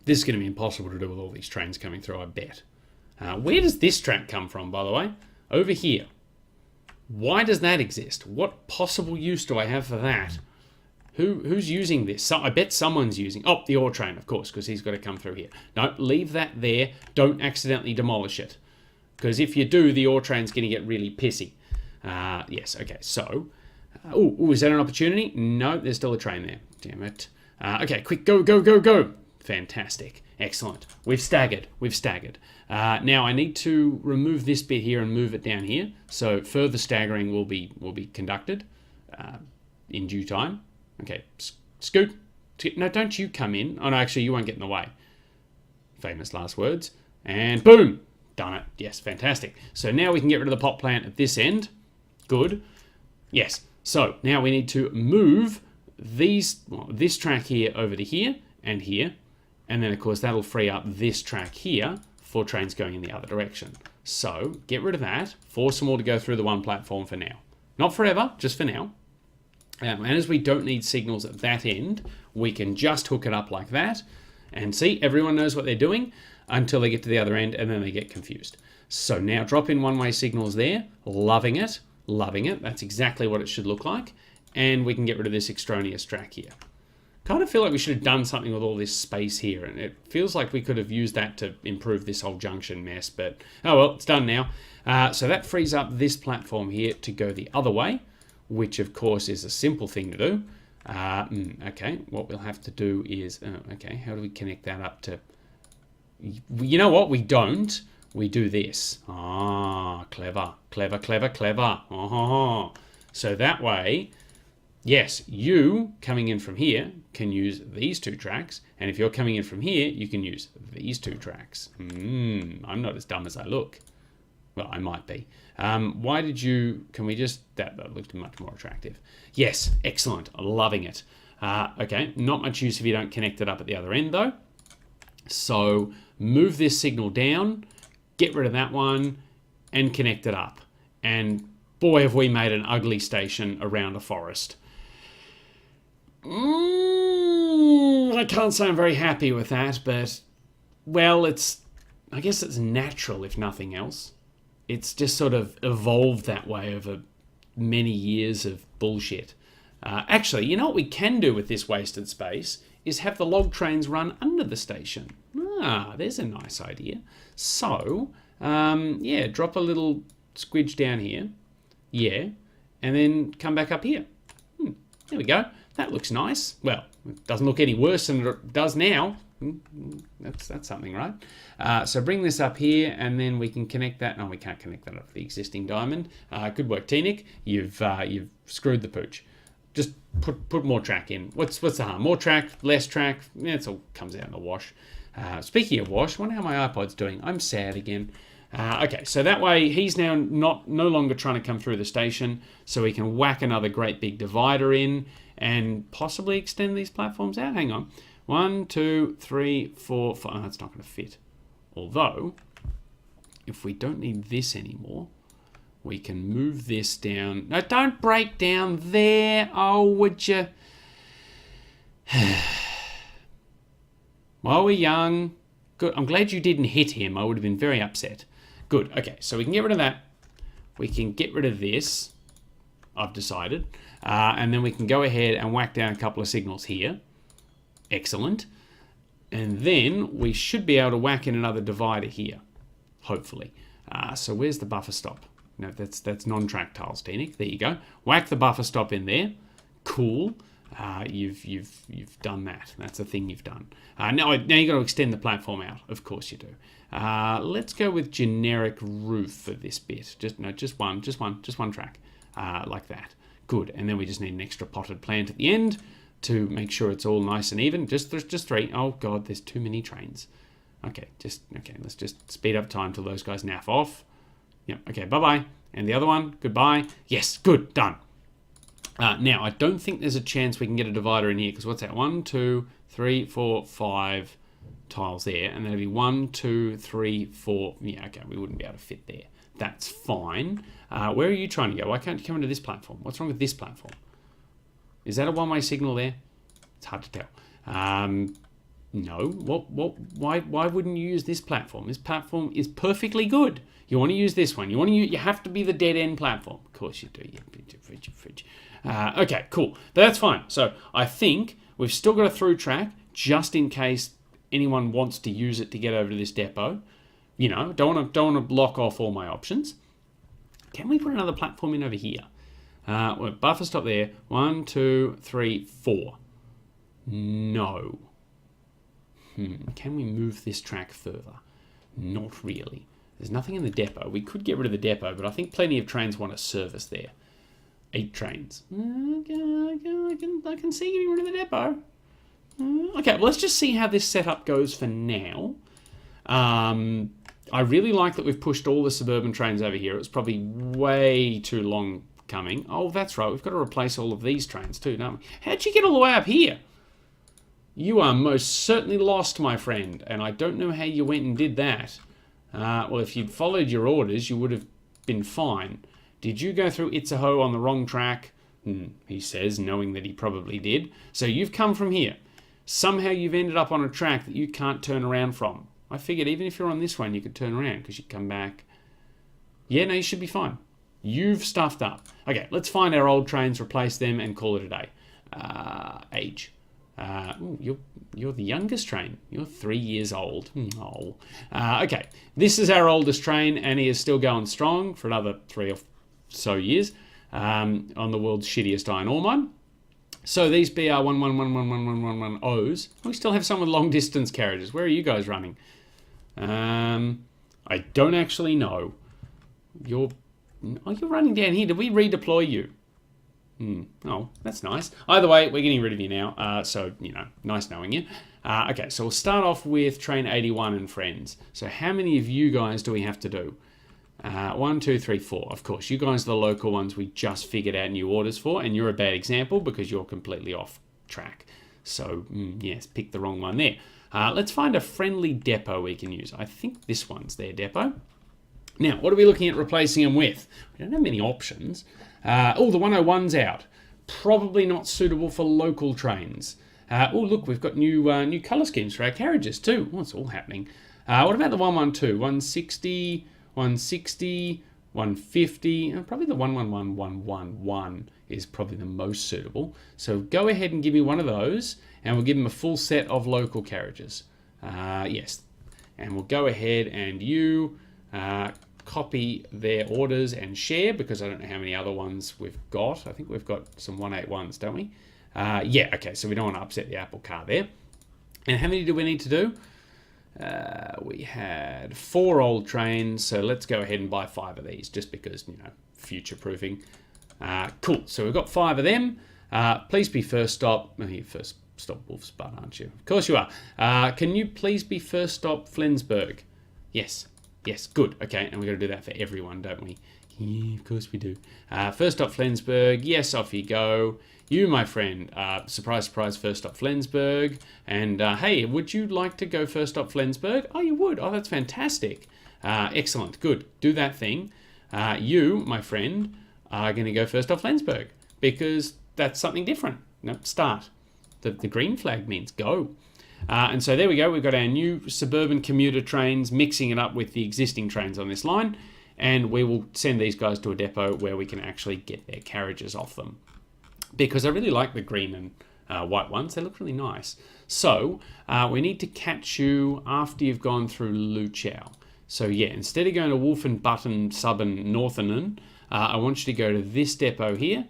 Speaker 1: This is going to be impossible to do with all these trains coming through, I bet. Where does this track come from, by the way? Over here. Why does that exist? What possible use do I have for that? Who's using this? So I bet someone's using... Oh, the ore train, of course, because he's got to come through here. No, leave that there. Don't accidentally demolish it. Because if you do, the ore train's going to get really pissy. Yes, okay, so... is that an opportunity? No, there's still a train there. Damn it. Okay, quick, go, go, go, go. Fantastic. Excellent. We've staggered. Now I need to remove this bit here and move it down here. So further staggering will be conducted in due time. Okay, scoot. No, don't you come in. Oh no, actually you won't get in the way. Famous last words. And boom! Done it. Yes, fantastic. So now we can get rid of the pot plant at this end. Good. Yes. So now we need to move this track here over to here and here. And then, of course, that'll free up this track here for trains going in the other direction. So get rid of that. Force them all to go through the one platform for now. Not forever, just for now. And as we don't need signals at that end, we can just hook it up like that. And see, everyone knows what they're doing until they get to the other end and then they get confused. So now drop in one-way signals there. Loving it. Loving it. That's exactly what it should look like. And we can get rid of this extraneous track here. Kind of feel like we should have done something with all this space here, and it feels like we could have used that to improve this whole junction mess, but oh well, it's done now. So that frees up this platform here to go the other way, which of course is a simple thing to do. Okay, what we'll have to do is, okay, how do we connect that up to, you know what, we don't. We do this. Ah, clever. Oh. So that way, yes, you coming in from here can use these two tracks, and if you're coming in from here, you can use these two tracks. I'm not as dumb as I look. Well, I might be. Why did you, can we just, that looked much more attractive. Yes, excellent, loving it. Okay, not much use if you don't connect it up at the other end though. So move this signal down, get rid of that one, and connect it up. And boy, have we made an ugly station around a forest. I can't say I'm very happy with that, but, well, I guess it's natural if nothing else. It's just sort of evolved that way over many years of bullshit. Actually, you know what we can do with this wasted space is have the log trains run under the station. There's a nice idea. So, yeah, drop a little squidge down here. Yeah, and then come back up here. There we go. That looks nice. Well, it doesn't look any worse than it does now. That's something, right? So bring this up here, and then we can connect that. No, we can't connect that up to the existing diamond. Good work, T-Nick. You've screwed the pooch. Just put more track in. What's the harm? More track, less track. Yeah, it all comes out in the wash. Speaking of wash, I wonder how my iPod's doing. I'm sad again. Okay, so that way he's now no longer trying to come through the station, so we can whack another great big divider in and possibly extend these platforms out. Hang on. 1, 2, 3, 4, 5. Oh, that's not going to fit. Although, if we don't need this anymore, we can move this down. No, don't break down there. Oh, would you? While we're young. Good. I'm glad you didn't hit him. I would have been very upset. Good. Okay, so we can get rid of that. We can get rid of this. I've decided. And then we can go ahead and whack down a couple of signals here. Excellent. And then we should be able to whack in another divider here. Hopefully. So where's the buffer stop? No, that's non-track tiles, T-Nick. There you go. Whack the buffer stop in there. Cool. You've done that. That's a thing you've done. Now you got to extend the platform out. Of course you do. Let's go with generic roof for this bit. Just one track, like that. Good. And then we just need an extra potted plant at the end to make sure it's all nice and even. Just 3. Oh God, there's too many trains. Okay, let's just speed up time till those guys naff off. Yep. Okay. Bye bye. And the other one. Goodbye. Yes. Good. Done. Now, I don't think there's a chance we can get a divider in here, because what's that? 1, 2, 3, 4, 5 tiles there. And then it'll be 1, 2, 3, 4. Yeah, okay, we wouldn't be able to fit there. That's fine. Where are you trying to go? Why can't you come into this platform? What's wrong with this platform? Is that a one-way signal there? It's hard to tell. No. Why wouldn't you use this platform? This platform is perfectly good. You want to use this one. You have to be the dead-end platform. Of course you do. Yeah, fridge. Okay, cool. But that's fine. So I think we've still got a through track just in case anyone wants to use it to get over to this depot. You know, don't want to block off all my options. Can we put another platform in over here? Buffer stop there. 1, 2, 3, 4. No. Can we move this track further? Not really. There's nothing in the depot. We could get rid of the depot, but I think plenty of trains want a service there. 8 trains. I can see getting rid of the depot. Okay, well, let's just see how this setup goes for now. I really like that we've pushed all the suburban trains over here. It was probably way too long coming. Oh, that's right. We've got to replace all of these trains too, don't we? How'd you get all the way up here? You are most certainly lost, my friend, and I don't know how you went and did that. Well, if you'd followed your orders, you would have been fine. Did you go through Itzehoe on the wrong track? He says, knowing that he probably did. So you've come from here. Somehow you've ended up on a track that you can't turn around from. I figured even if you're on this one, you could turn around because you'd come back. Yeah, no, you should be fine. You've stuffed up. Okay, let's find our old trains, replace them, and call it a day. Age. You're the youngest train. You're 3 years old. Oh. Okay, this is our oldest train, and he is still going strong for another 3 or so years on the world's shittiest iron ore mine. So these BR 1111111110s, we still have some with long distance carriages. Where are you guys running? I don't actually know. You're running down here. Did we redeploy you? Oh, that's nice. Either way, we're getting rid of you now. So, nice knowing you. Okay, so we'll start off with train 81 and friends. So how many of you guys do we have to do? 1, 2, 3, 4. Of course, you guys are the local ones we just figured out new orders for, and you're a bad example because you're completely off track. So, yes, pick the wrong one there. Let's find a friendly depot we can use. I think this one's their depot. Now, what are we looking at replacing them with? We don't have many options. The 101's out. Probably not suitable for local trains. Look, we've got new colour schemes for our carriages too. Oh, it's all happening. What about the 112? 160, 160, 150. Probably the 111111 is probably the most suitable. So go ahead and give me one of those, and we'll give them a full set of local carriages. Yes. And we'll go ahead and copy their orders and share, because I don't know how many other ones we've got. I think we've got some 181s, don't we? Yeah, okay, so we don't want to upset the apple cart there. And how many do we need to do? We had 4 old trains, so let's go ahead and buy 5 of these, just because, future-proofing. Cool, so we've got 5 of them. Please be first stop. You're first stop Wolfsbad, aren't you? Of course you are. Can you please be first stop Flensburg? Yes. Yes, good. Okay, and we've got to do that for everyone, don't we? Yeah, of course we do. First stop Flensburg. Yes, off you go. You, my friend, surprise, surprise, first stop Flensburg. And hey, would you like to go first stop Flensburg? Oh, you would. Oh, that's fantastic. Excellent. Good. Do that thing. You, my friend, are going to go first stop Flensburg because that's something different. No, start. The green flag means go. And so there we go. We've got our new suburban commuter trains mixing it up with the existing trains on this line. And we will send these guys to a depot where we can actually get their carriages off them. Because I really like the green and white ones. They look really nice. So we need to catch you after you've gone through Luchau. So yeah, instead of going to Wolfenbutton, Subben, Northenen, I want you to go to this depot here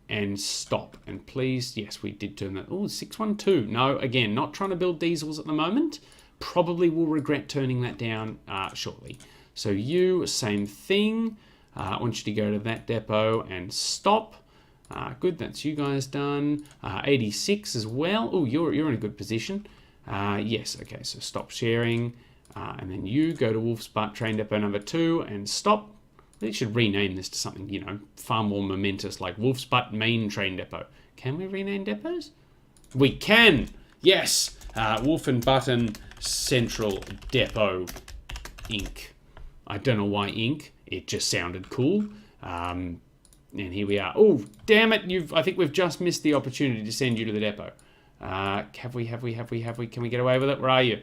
Speaker 1: and stop. And please, yes, we did turn that. Oh, 612. No, again, not trying to build diesels at the moment. Probably will regret turning that down shortly. So you, same thing. I want you to go to that depot and stop. Good, that's you guys done. 86 as well. Oh, you're in a good position. Yes, okay, so stop sharing. And then you go to Wolfsbad train depot number 2 and stop. They should rename this to something, far more momentous, like Wolfsbad main train depot. Can we rename depots? We can! Yes! Wolfenbutton Central Depot Inc. I don't know why Inc. It just sounded cool. And here we are. Oh, damn it! I think we've just missed the opportunity to send you to the depot. Have we? Can we get away with it? Where are you?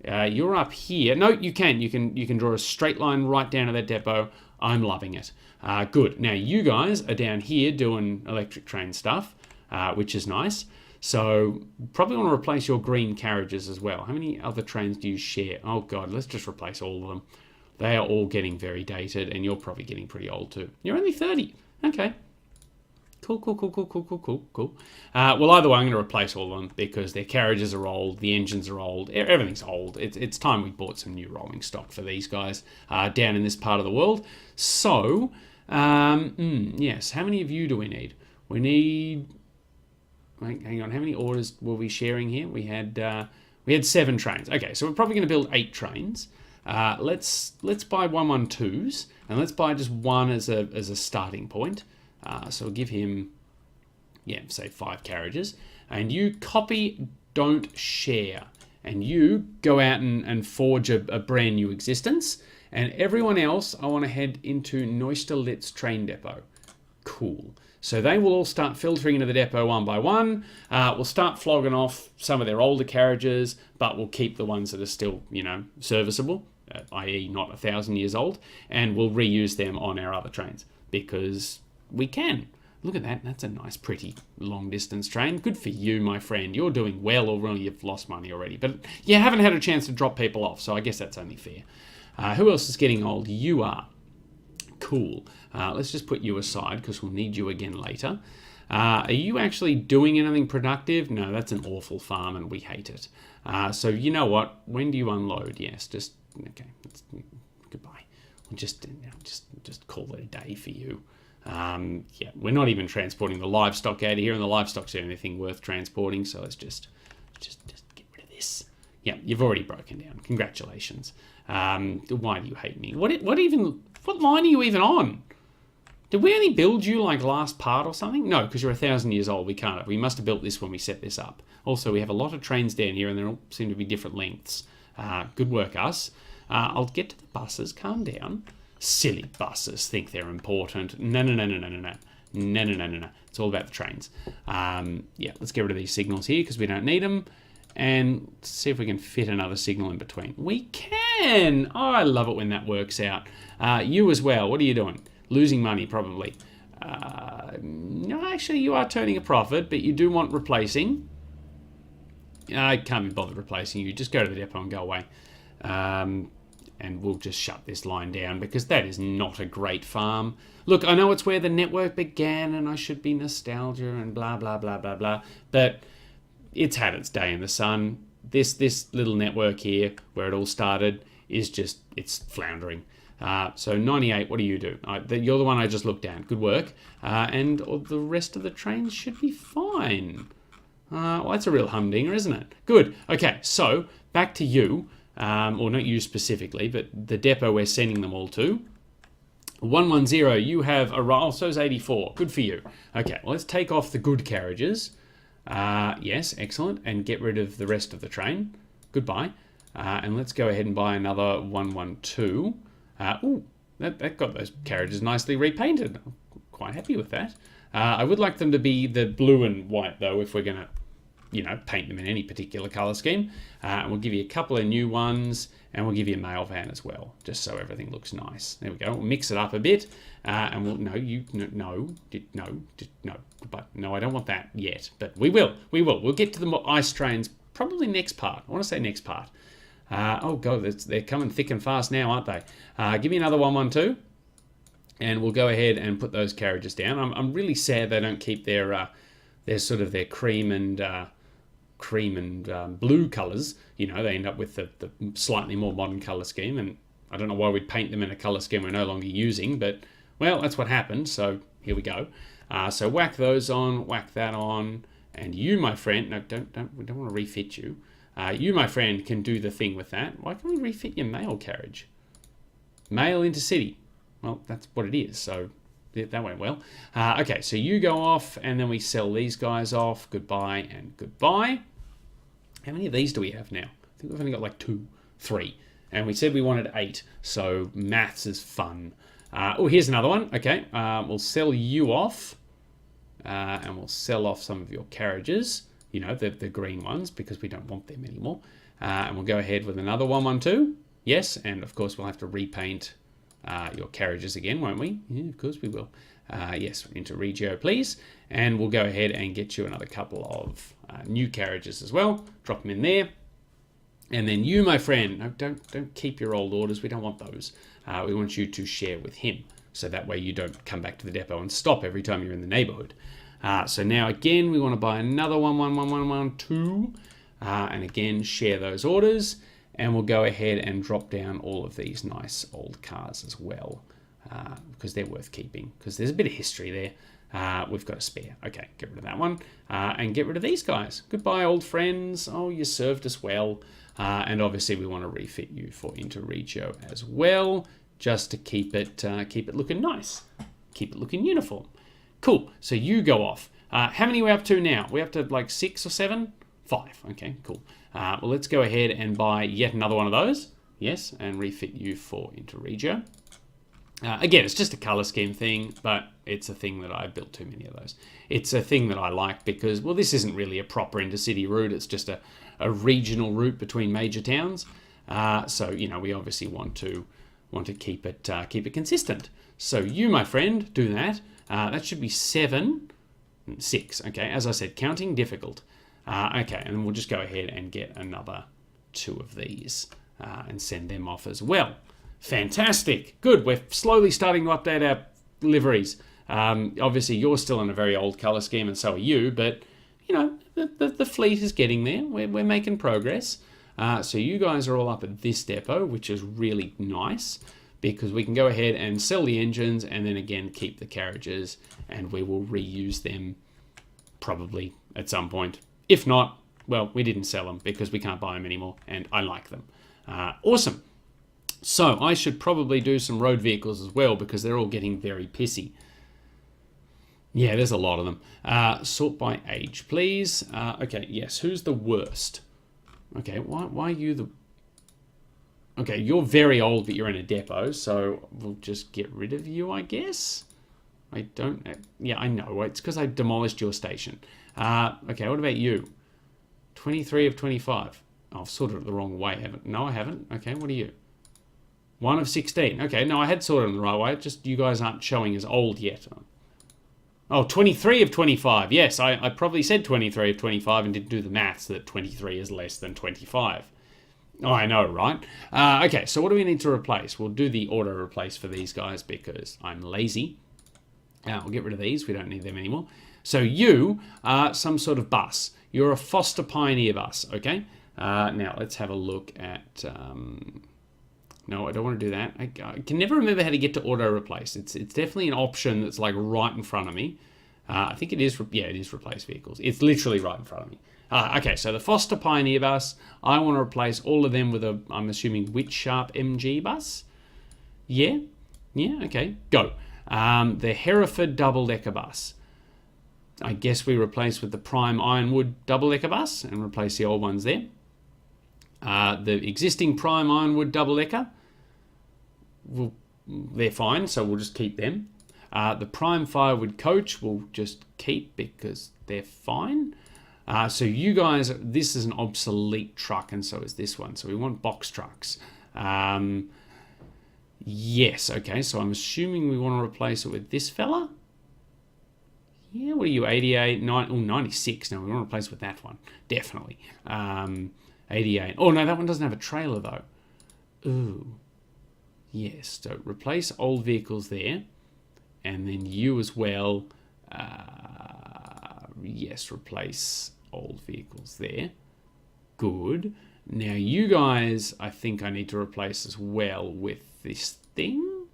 Speaker 1: You're up here. No, you can. You can draw a straight line right down to that depot. I'm loving it. Good. Now you guys are down here doing electric train stuff, which is nice. So probably want to replace your green carriages as well. How many other trains do you share? Oh God, let's just replace all of them. They are all getting very dated, and you're probably getting pretty old too. You're only 30. Okay. Cool. Well, either way, I'm going to replace all of them because their carriages are old, the engines are old, everything's old. It's time we bought some new rolling stock for these guys down in this part of the world. So, yes, how many of you do we need? We need... Hang on, how many orders were we sharing here? We had 7 trains. Okay, so we're probably going to build 8 trains. Let's buy 112s, and let's buy just one as a starting point. So we'll give him, say 5 carriages. And you copy, don't share. And you go out and forge a brand new existence. And everyone else, I want to head into Neusterlitz train depot. Cool. So they will all start filtering into the depot one by one. We'll start flogging off some of their older carriages, but we'll keep the ones that are still, serviceable, i.e. not 1,000 years old, and we'll reuse them on our other trains because we can. Look at that. That's a nice, pretty long-distance train. Good for you, my friend. You're doing well, or really you've lost money already. But you haven't had a chance to drop people off, so I guess that's only fair. Who else is getting old? You are. Cool. Let's just put you aside because we'll need you again later. Are you actually doing anything productive? No, that's an awful farm and we hate it. So you know what? When do you unload? Yes, okay. Goodbye. We'll just call it a day for you. We're not even transporting the livestock out of here, and the livestock's the only thing worth transporting. So let's just get rid of this. Yeah, you've already broken down. Congratulations. Why do you hate me? What line are you even on? Did we only build you like last part or something? No, because you're 1,000 years old. We can't have. We must have built this when we set this up. Also, we have a lot of trains down here and they all seem to be different lengths. Good work, us. I'll get to the buses. Calm down. Silly buses think they're important. No. It's all about the trains. Let's get rid of these signals here because we don't need them. And see if we can fit another signal in between. We can! Oh, I love it when that works out. You as well. What are you doing? Losing money, probably. No, actually, you are turning a profit, but you do want replacing. I can't be bothered replacing you. Just go to the depot and go away. And we'll just shut this line down because that is not a great farm. Look, I know it's where the network began and I should be nostalgia and blah, blah, blah, blah, blah. But it's had its day in the sun. This little network here, where it all started, it's floundering. So 98, what do you do? You're the one I just looked at. Good work. And the rest of the trains should be fine. Well, that's a real humdinger, isn't it? Good. Okay, so back to you. Or not you specifically, but the depot we're sending them all to. 110, you have arrived. So is 84. Good for you. Okay, well, let's take off the good carriages. Yes, excellent. And get rid of the rest of the train. Goodbye. And let's go ahead and buy another 112. That got those carriages nicely repainted. I'm quite happy with that. I would like them to be the blue and white, though, if we're going to, paint them in any particular colour scheme. And we'll give you a couple of new ones, and we'll give you a mail van as well, just so everything looks nice. There we go. We'll mix it up a bit, and we'll no, but no, I don't want that yet. But we will. We'll get to the ice trains probably next part. I want to say next part. Oh god, they're coming thick and fast now, aren't they? Give me another 112, and we'll go ahead and put those carriages down. I'm really sad they don't keep their sort of their cream and blue colours. They end up with the slightly more modern colour scheme, and I don't know why we'd paint them in a colour scheme we're no longer using, but well, that's what happened. So here we go. So whack those on, whack that on, and you, my friend. No, we don't want to refit you. You, my friend, can do the thing with that. Why can't we refit your mail carriage? Mail intercity. Well, that's what it is, so that went well. Okay, so you go off, and then we sell these guys off. Goodbye and goodbye. How many of these do we have now? I think we've only got like 2, 3. And we said we wanted 8, so maths is fun. Here's another one. Okay, we'll sell you off, and we'll sell off some of your carriages. The green ones, because we don't want them anymore. And we'll go ahead with another 112. Yes, and of course we'll have to repaint your carriages again, won't we? Yeah, of course we will. Yes, into Regio, please. And we'll go ahead and get you another couple of new carriages as well. Drop them in there. And then you, my friend, no, don't keep your old orders. We don't want those. We want you to share with him. So that way you don't come back to the depot and stop every time you're in the neighborhood. So now again, we want to buy another 1111112, and again, share those orders, and we'll go ahead and drop down all of these nice old cars as well, because they're worth keeping, because there's a bit of history there. We've got a spare. Okay, get rid of that one, and get rid of these guys. Goodbye, old friends. Oh, you served us well. And obviously we want to refit you for Interregio as well, just to keep it looking nice, keep it looking uniform. Cool. So you go off. How many are we up to now? We're up to like 6 or 7? 5. Okay, cool. Well, let's go ahead and buy yet another one of those. Yes, and refit you for Interregio. Again, it's just a color scheme thing, but it's a thing that I built too many of those. It's a thing that I like because, well, this isn't really a proper intercity route. It's just a regional route between major towns. So, you know, we obviously want to keep it consistent. So you, my friend, do that. That should be 7, 6. Okay, as I said, counting difficult. Okay, and then we'll just go ahead and get another 2 of these and send them off as well. Fantastic. Good. We're slowly starting to update our liveries. Obviously, you're still in a very old color scheme, and so are you, but, you know, the fleet is getting there. We're making progress. So you guys are all up at this depot, which is really nice, because we can go ahead and sell the engines and then again keep the carriages, and we will reuse them probably at some point. If not, well, we didn't sell them because we can't buy them anymore, and I like them. Awesome. So I should probably do some road vehicles as well, because they're all getting very pissy. Yeah, there's a lot of them. Sort by age, please. Okay, yes. Who's the worst? Okay, why are you the... Okay, you're very old, but you're in a depot, so we'll just get rid of you, I guess. I don't... Yeah, I know. It's because I demolished your station. Okay, what about you? 23 of 25. Oh, I've sorted it the wrong way, haven't... No, I haven't. Okay, what are you? 1 of 16. Okay, no, I had sorted them the right way. Just you guys aren't showing as old yet. Oh, 23 of 25. Yes, I probably said 23 of 25 and didn't do the maths that 23 is less than 25. Oh, I know, right? Okay, so what do we need to replace? We'll do the auto replace for these guys because I'm lazy. We'll get rid of these. We don't need them anymore. So you are some sort of bus. You're a Foster Pioneer bus, okay? Now, let's have a look at... No, I don't want to do that. I can never remember how to get to auto replace. It's definitely an option that's like right in front of me. I think it is. Yeah, it is replace vehicles. It's literally right in front of me. Okay, so the Foster Pioneer bus, I want to replace all of them with a, I'm assuming, Witch Sharp MG bus. Yeah, okay, go. The Hereford double-decker bus. I guess we replace with the Prime Ironwood double-decker bus and replace the old ones there. The existing Prime Ironwood double-decker, they're fine, so we'll just keep them. The Prime Firewood coach we'll just keep because they're fine. So you guys, this is an obsolete truck, and so is this one. So we want box trucks. Yes, okay, so I'm assuming we want to replace it with this fella. Yeah, what are you, 88, 96? No, we want to replace it with that one, definitely. 88. Oh, no, that one doesn't have a trailer, though. Ooh. Yes, so replace old vehicles there. And then you as well. Yes, replace old vehicles there. Good. Now, you guys, I think I need to replace as well with this thing.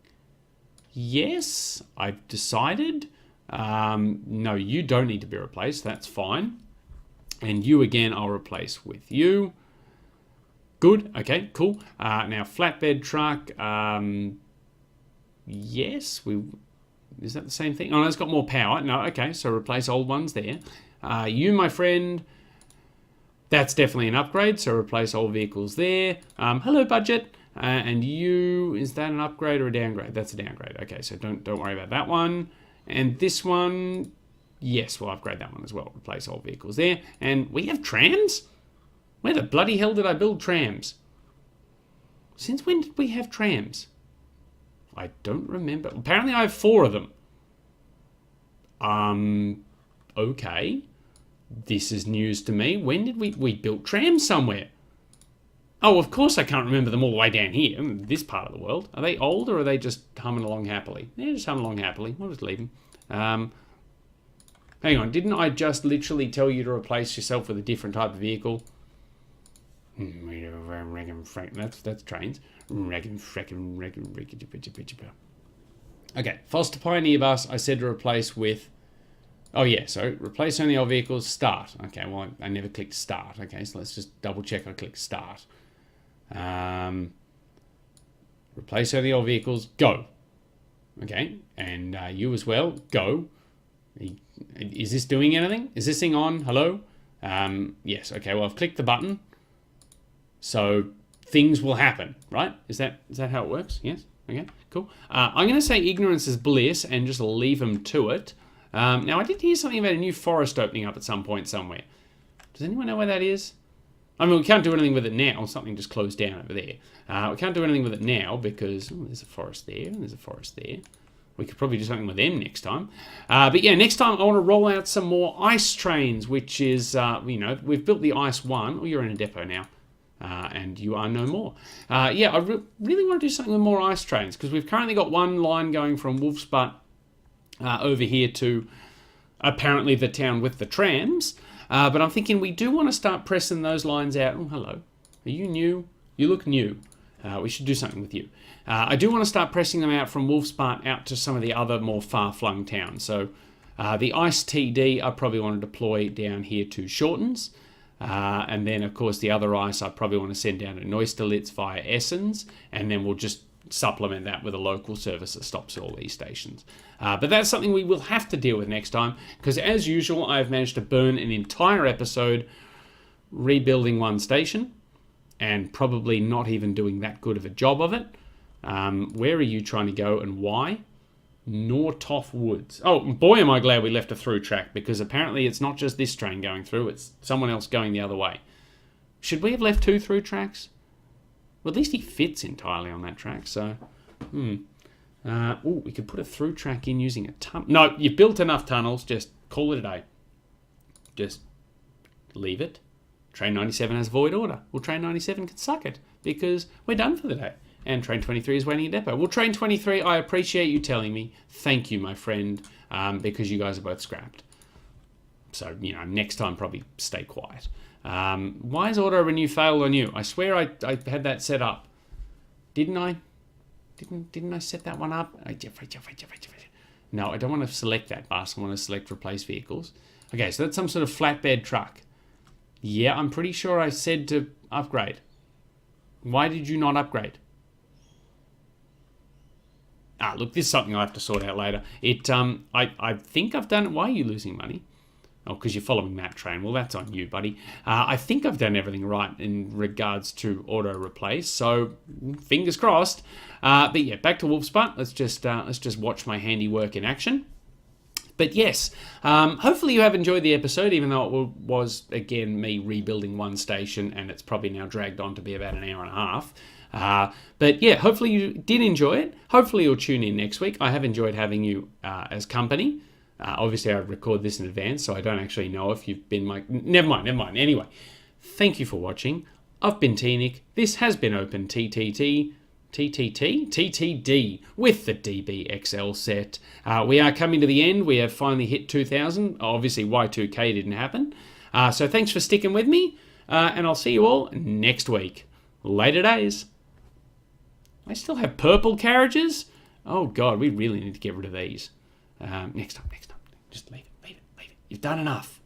Speaker 1: Yes, I've decided. No, you don't need to be replaced. That's fine. And you, again, I'll replace with you. Good. Okay, cool. Now, flatbed truck. Yes, is that the same thing? Oh, no, it's got more power. No, okay, so replace old ones there. You, my friend, that's definitely an upgrade, so replace old vehicles there. Hello, budget. And you, is that an upgrade or a downgrade? That's a downgrade. Okay, so don't worry about that one. And this one, yes, we'll upgrade that one as well. Replace old vehicles there. And we have trams? Where the bloody hell did I build trams? Since when did we have trams? I don't remember. Apparently I have 4 of them. Okay. This is news to me. When did we built trams somewhere? Oh, of course I can't remember them all the way down here, in this part of the world. Are they old or are they just humming along happily? They're just humming along happily. We'll just leave them. Hang on, didn't I just literally tell you to replace yourself with a different type of vehicle? That's trains. Okay, Foster Pioneer Bus, I said to replace with... Oh yeah, so replace only old vehicles, start. Okay, well, I never clicked start. Okay, so let's just double check I click start. Replace only old vehicles, go. Okay, and you as well, go. Is this doing anything? Is this thing on? Hello? Yes, okay, well, I've clicked the button. So things will happen, right? Is that how it works? Yes? Okay, cool. I'm going to say ignorance is bliss and just leave them to it. Now, I did hear something about a new forest opening up at some point somewhere. Does anyone know where that is? I mean, we can't do anything with it now. Something just closed down over there. We can't do anything with it now because there's a forest there and there's a forest there. We could probably do something with them next time. But yeah, next time I want to roll out some more ice trains, which is, we've built the ice one. Oh, you're in a depot now. And you are no more. Yeah, I really want to do something with more ice trains because we've currently got one line going from Wolfsbutt over here to apparently the town with the trams. But I'm thinking we do want to start pressing those lines out. Oh, hello. Are you new? You look new. We should do something with you. I do want to start pressing them out from Wolfsbutt out to some of the other more far-flung towns. So the Ice TD I probably want to deploy down here to Shortens. And then, of course, the other ice I probably want to send down to Neusterlitz via Essens. And then we'll just supplement that with a local service that stops at all these stations. But that's something we will have to deal with next time. Because as usual, I've managed to burn an entire episode rebuilding one station. And probably not even doing that good of a job of it. Where are you trying to go and why? Nortoff Woods. Oh, boy, am I glad we left a through track, because apparently it's not just this train going through, it's someone else going the other way. Should we have left 2 through tracks? Well, at least he fits entirely on that track, so... we could put a through track in using a tunnel. No, you've built enough tunnels, just call it a day. Just leave it. Train 97 has void order. Well, Train 97 can suck it, because we're done for the day. And Train 23 is waiting at depot. Well, Train 23, I appreciate you telling me. Thank you, my friend, because you guys are both scrapped. So, next time probably stay quiet. Why is auto renew failed on you? I swear I had that set up. Didn't I? Didn't I set that one up? No, I don't want to select that bus. I want to select replace vehicles. Okay, so that's some sort of flatbed truck. Yeah, I'm pretty sure I said to upgrade. Why did you not upgrade? Look, this is something I'll have to sort out later. I think I've done it. Why are you losing money? Oh, because you're following that train. Well, that's on you, buddy. I think I've done everything right in regards to auto replace. So fingers crossed. But yeah, back to Wolfsbutt. Let's just watch my handiwork in action. But yes, hopefully you have enjoyed the episode, even though it was, again, me rebuilding one station, and it's probably now dragged on to be about an hour and a half. But yeah, hopefully you did enjoy it. Hopefully you'll tune in next week. I have enjoyed having you as company. Obviously, I record this in advance, so I don't actually know if you've been my... Never mind. Anyway, thank you for watching. I've been T-Nick. This has been Open TTD with the DBXL set. We are coming to the end. We have finally hit 2,000. Obviously, Y2K didn't happen. So thanks for sticking with me, and I'll see you all next week. Later days. I still have purple carriages? Oh, God, we really need to get rid of these. Next time. Just leave it. You've done enough.